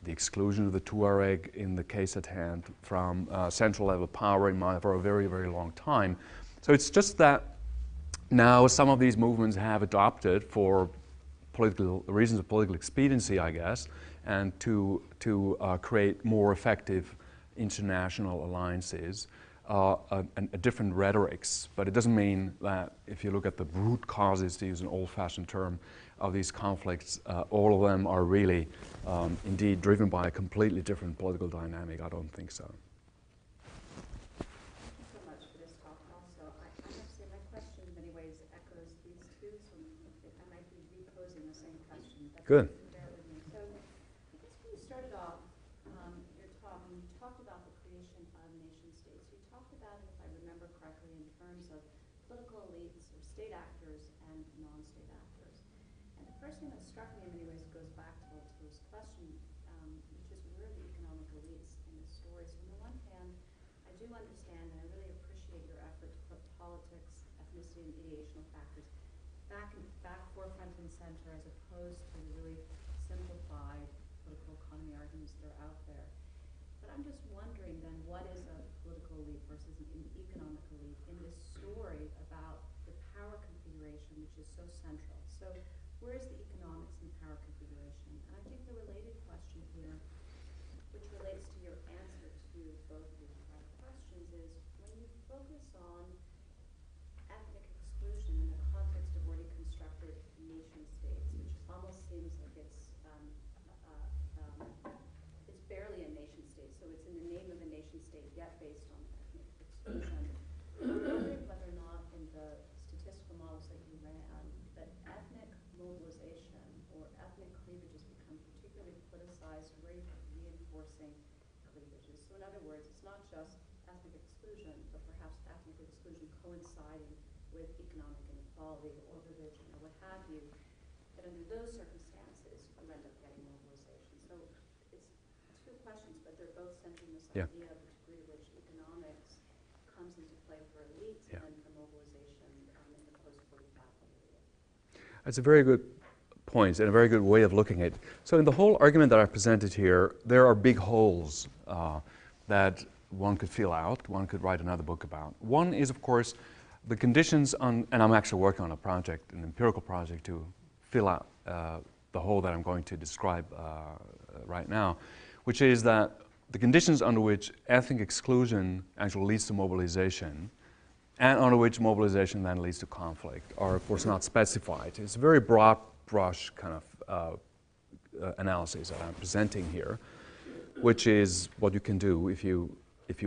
the exclusion of the Tuareg in the case at hand from central level power in Mali for a very, very long time. So it's just that now some of these movements have adopted, for political reasons of political expediency, I guess, and to create more effective international alliances, different rhetorics. But it doesn't mean that if you look at the root causes, to use an old-fashioned term, of these conflicts, all of them are really indeed driven by a completely different political dynamic. I don't think so. Thank you so much for this talk also. I have to say my question in many ways echoes these two, so I might be reposing the same question. But Good. bear with me. So I guess when you started off your talk, and you talked about the creation of nation states, you talked about it, if I remember correctly, in terms of political elites or state actors and non-state actors. And the first thing that struck me in many ways goes back to this question, which is where are the economic elites in this story? So on the one hand, I do understand and I really appreciate your effort to put politics, ethnicity, and ideational factors back forefront and center, as opposed to the really simplified political economy arguments that are out there. But I'm just wondering then, what is a political elite versus an economic elite in this story about the power configuration, which is so central? So where is the economics and power configuration? And I think the related question here, which relates to your answer to both of these questions, is when you focus on ethnic exclusion in the context of already constructed nation states, which almost seems like it's barely a nation state, so it's in the name of a nation state, yet based on ethnic exclusion. I'm wondering whether or not in the statistical models that you ran, that ethnic mobilization or ethnic cleavages become particularly politicized, reinforcing cleavages. So in other words, it's not just ethnic exclusion, but perhaps ethnic exclusion coinciding with economic argue that under those circumstances, you end up getting mobilization. So it's two questions, but they're both centering this Yeah. idea of the degree to which economics comes into play for elites Yeah. and then for mobilization in the post-45 period. That's a very good point and a very good way of looking at it. So in the whole argument that I presented here, there are big holes that one could fill out, one could write another book about. One is, of course, the conditions on, and I'm actually working on a project, an empirical project, to fill out the hole that I'm going to describe right now, which is that the conditions under which ethnic exclusion actually leads to mobilization and under which mobilization then leads to conflict are, of course, not specified. It's a very broad brush kind of analysis that I'm presenting here, which is what you can do if you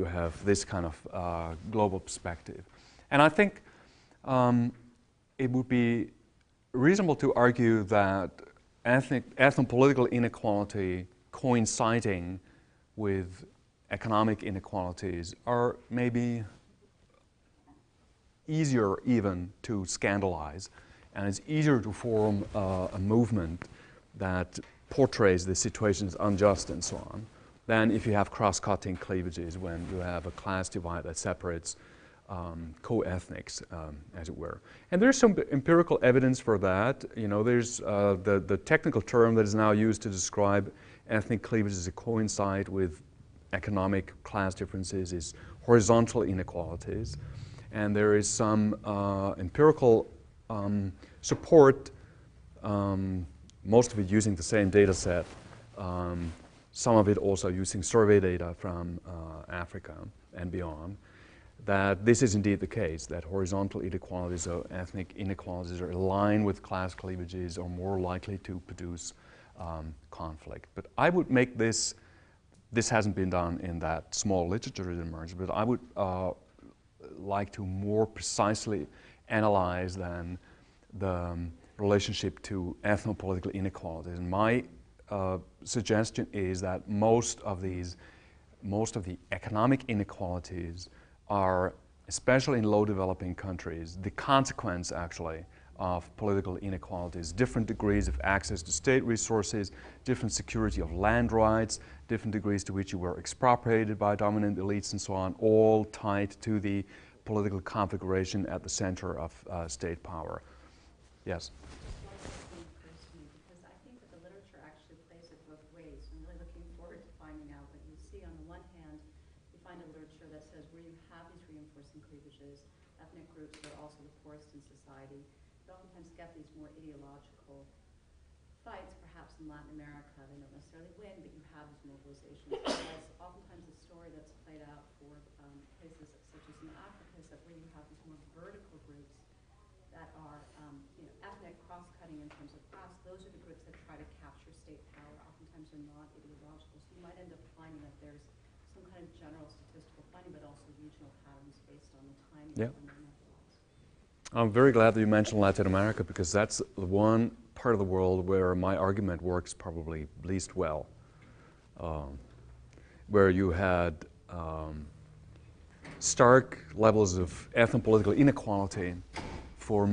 have this kind of global perspective. And I think it would be reasonable to argue that ethnopolitical inequality coinciding with economic inequalities are maybe easier even to scandalize, and it's easier to form a movement that portrays the situation as unjust and so on, than if you have cross-cutting cleavages when you have a class divide that separates co-ethnics, as it were. And there's some empirical evidence for that. You know, there's the technical term that is now used to describe ethnic cleavages that coincide with economic class differences is horizontal inequalities. And there is some empirical support, most of it using the same data set, some of it also using survey data from Africa and beyond, that this is indeed the case, that horizontal inequalities or ethnic inequalities are aligned with class cleavages are more likely to produce conflict. But I would make this hasn't been done in that small literature that emerged, but I would like to more precisely analyze then the relationship to ethnopolitical inequalities. And my suggestion is that most of the economic inequalities are, especially in low developing countries, the consequence actually of political inequalities, different degrees of access to state resources, different security of land rights, different degrees to which you were expropriated by dominant elites and so on, all tied to the political configuration at the center of state power. Yes? Occurs to me because I think that the literature actually plays it both ways. I'm really looking forward to finding out. But you see, on the one hand, you find a literature that says where you have these reinforcing cleavages, ethnic groups are also the poorest in society. You oftentimes get these more ideological fights, perhaps in Latin America. They don't necessarily win, but you have these mobilizations. Whereas oftentimes the story that's played out for places such as in Africa is that where you have these more vertical groups that are ethnic cross-cutting in terms of class, those are the groups that try to capture state power. Oftentimes are not ideological. So you might end up finding that there's some kind of general statistical finding, but also regional patterns based on the timing Yeah. of when they're mobilized. I'm very glad that you mentioned Latin America because that's the one part of the world where my argument works probably least well, where you had stark levels of ethnopolitical inequality for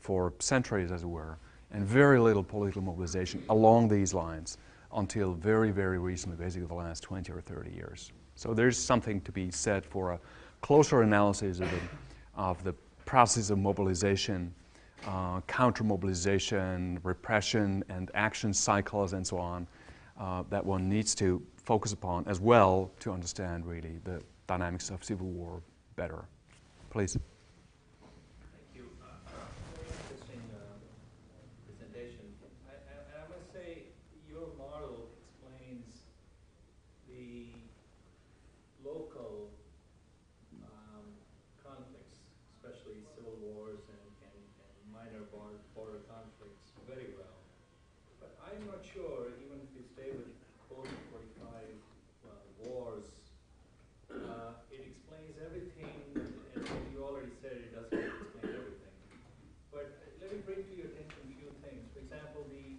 for centuries, as it were, and very little political mobilization along these lines until very, very recently, basically the last 20 or 30 years. So there's something to be said for a closer analysis of the process of mobilization, counter-mobilization, repression, and action cycles, and so on, that one needs to focus upon as well to understand really the dynamics of civil war better. Please. Thank you. Very interesting presentation. I must say your model explains the local conflicts, especially civil wars and minor border conflicts, very well. But I'm not sure, even if you stay with post-45 wars, it explains everything, and you already said it doesn't explain everything. But let me bring to your attention a few things. For example, the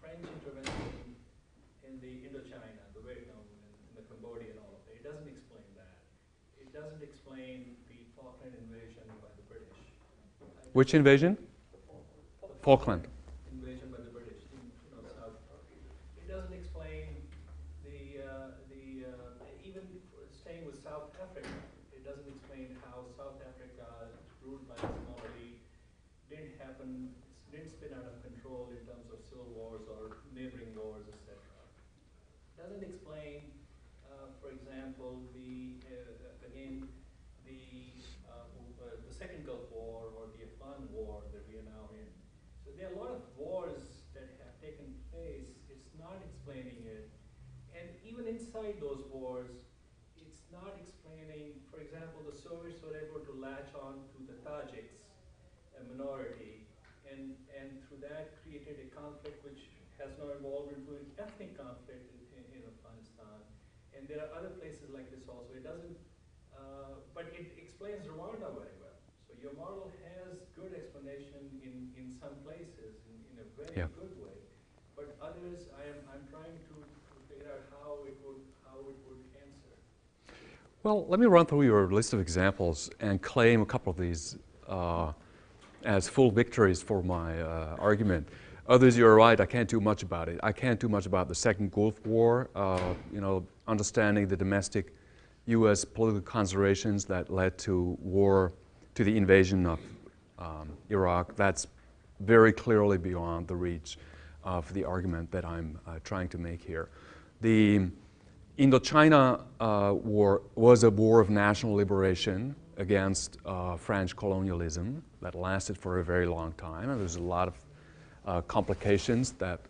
French intervention in the Indochina, the Vietnam, and the Cambodia, and all of that. It doesn't explain that. It doesn't explain the Falkland invasion by the British. Which invasion? Falkland. Invasion by the British in South. It doesn't explain even staying with South Africa. It doesn't explain how South Africa, ruled by a minority, didn't spin out of control in terms of civil wars or neighboring wars, etc. Doesn't explain, for example, the Second Gulf War or the Afghan War that we are now in. So there are a lot of wars that have taken place. It's not explaining it. And even inside those wars, it's not explaining, for example, the Soviets were able to latch on to the Tajiks, a minority, and through that created a conflict which has now evolved into an ethnic conflict in Afghanistan. And there are other places like this also. It doesn't, but it explains Rwanda very well. So your model has good explanation in some places in a very good way, but others I'm trying to figure out how it would answer. Well, let me run through your list of examples and claim a couple of these as full victories for my argument. Others, you're right, I can't do much about it. I can't do much about the Second Gulf War, understanding the domestic U.S. political considerations that led to the invasion of Iraq. That's very clearly beyond the reach of the argument that I'm trying to make here. The Indochina War was a war of national liberation against French colonialism that lasted for a very long time, and there's a lot of complications that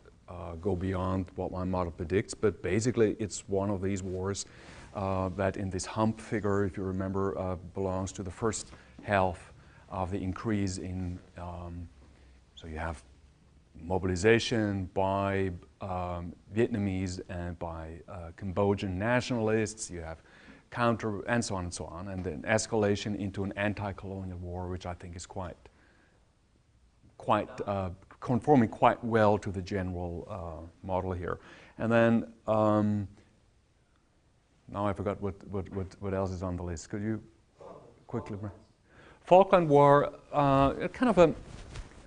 go beyond what my model predicts, but basically it's one of these wars that in this hump figure, if you remember, belongs to the first half of the increase in, so you have mobilization by Vietnamese and by Cambodian nationalists, you have counter, and so on, and then escalation into an anti-colonial war, which I think is quite conforming quite well to the general model here. And then, now I forgot what else is on the list. Could you quickly? Falkland War, kind of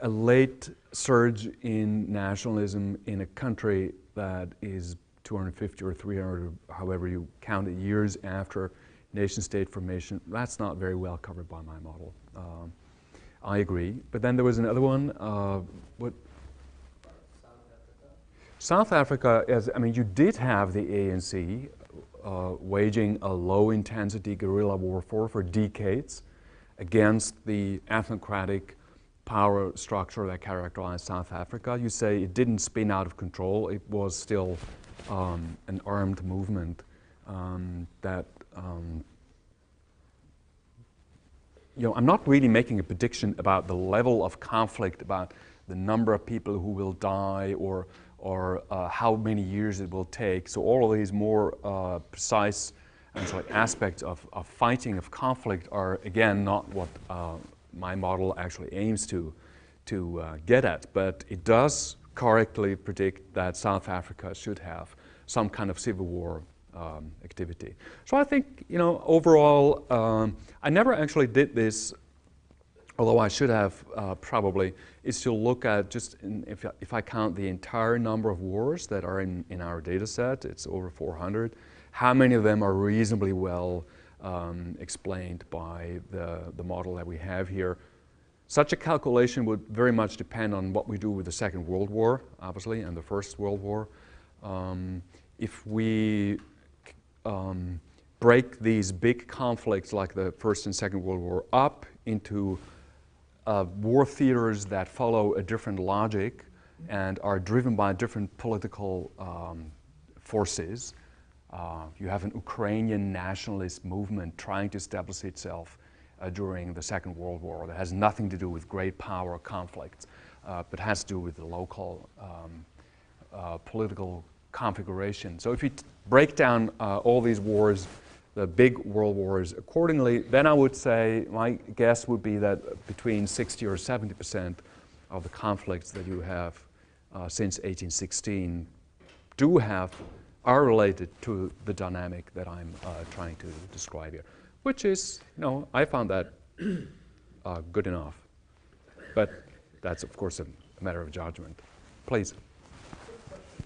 a late surge in nationalism in a country that is 250 or 300, however you count it, years after nation-state formation. That's not very well covered by my model. I agree. But then there was another one. What? South Africa, you did have the ANC waging a low-intensity guerrilla warfare for decades against the ethnocratic power structure that characterized South Africa. You say it didn't spin out of control. It was still an armed movement that, I'm not really making a prediction about the level of conflict, about the number of people who will die or how many years it will take. So all of these more precise aspects of fighting, of conflict, are again not what my model actually aims to get at. But it does correctly predict that South Africa should have some kind of civil war activity. So I think, overall, I never actually did this, although I should have probably, is to look at just, if I count the entire number of wars that are in our data set, it's over 400, how many of them are reasonably well explained by the model that we have here. Such a calculation would very much depend on what we do with the Second World War, obviously, and the First World War. If we break these big conflicts like the First and Second World War up into war theaters that follow a different logic and are driven by different political forces. You have an Ukrainian nationalist movement trying to establish itself during the Second World War that has nothing to do with great power conflicts, but has to do with the local political configuration. So if you break down all these wars, the big world wars accordingly, then I would say, my guess would be that between 60 or 70% of the conflicts that you have since 1816 are related to the dynamic that I'm trying to describe here, which is, I found that good enough. But that's, of course, a matter of judgment. Please. Quick question.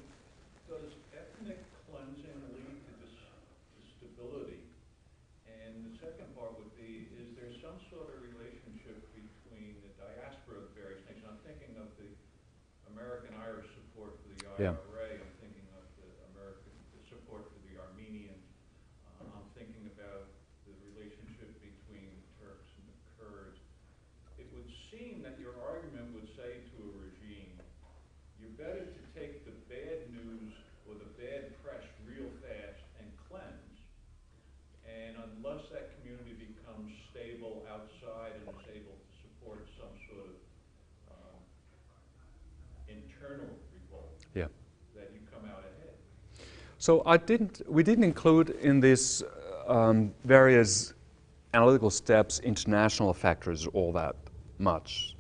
Does ethnic cleansing lead to stability? And the second part would be, is there some sort of relationship between the diaspora of various nations? I'm thinking of the American Irish support for the IRA. Yeah. I'm thinking of the support for the Armenians. I'm thinking about the relationship between the Turks and the Kurds. It would seem that your argument would say to a regime, you're better to take the bad news or the bad press real fast and cleanse. And unless that community becomes stable outside and is able to support some sort of internal revolt, Yeah. that you come out ahead. So we didn't include in this various analytical steps international factors all that much.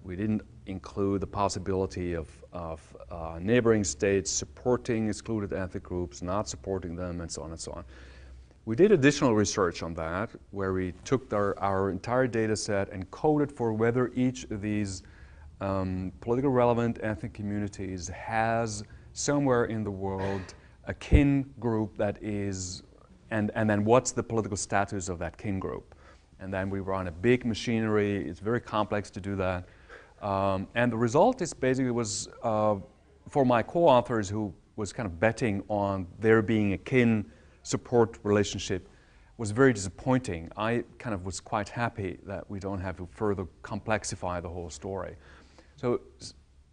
We didn't include the possibility of neighboring states supporting excluded ethnic groups, not supporting them, and so on and so on. We did additional research on that, where we took our entire data set and coded for whether each of these politically relevant ethnic communities has somewhere in the world a kin group that is, and then what's the political status of that kin group. And then we run a big machinery. It's very complex to do that. And the result is basically was, for my co-authors who was kind of betting on there being a kin support relationship, was very disappointing. I kind of was quite happy that we don't have to further complexify the whole story. So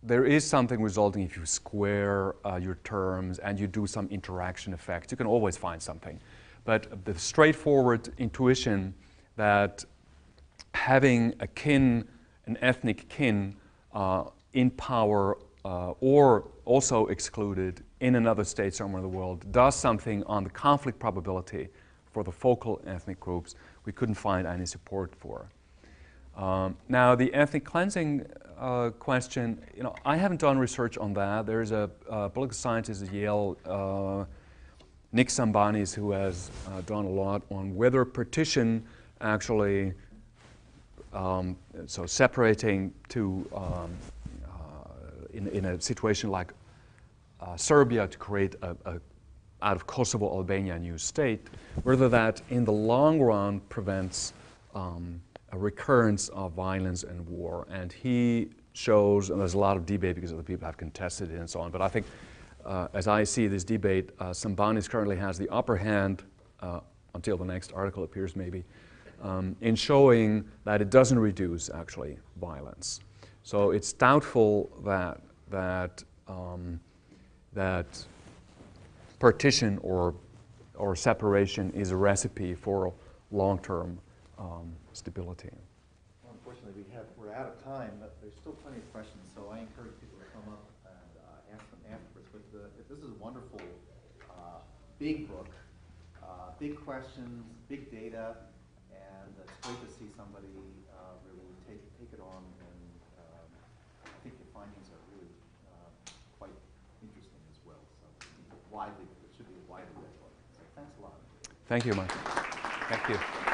there is something resulting if you square your terms and you do some interaction effects. You can always find something. But the straightforward intuition that having a kin, an ethnic kin in power or also excluded in another state somewhere in the world does something on the conflict probability for the focal ethnic groups, we couldn't find any support for. Now the ethnic cleansing question, I haven't done research on that. There's a political scientist at Yale, Nick Sambanis, who has done a lot on whether partition actually, so separating to, in a situation like Serbia to create out of Kosovo, Albania, a new state, whether that in the long run prevents a recurrence of violence and war. And he shows, and there's a lot of debate because other people have contested it and so on, but I think as I see this debate, Sambanis currently has the upper hand until the next article appears maybe, in showing that it doesn't reduce actually violence. So it's doubtful that partition or separation is a recipe for long-term stability. Well, unfortunately, we're out of time, but there's still plenty of questions, so I encourage people to come up and ask them afterwards. But this is a wonderful, big book, big questions, big data, and it's great to see somebody really take it on, and I think the findings are really quite interesting as well. So it should be a widely read book. So thanks a lot. Thank you, Mike. Thank you.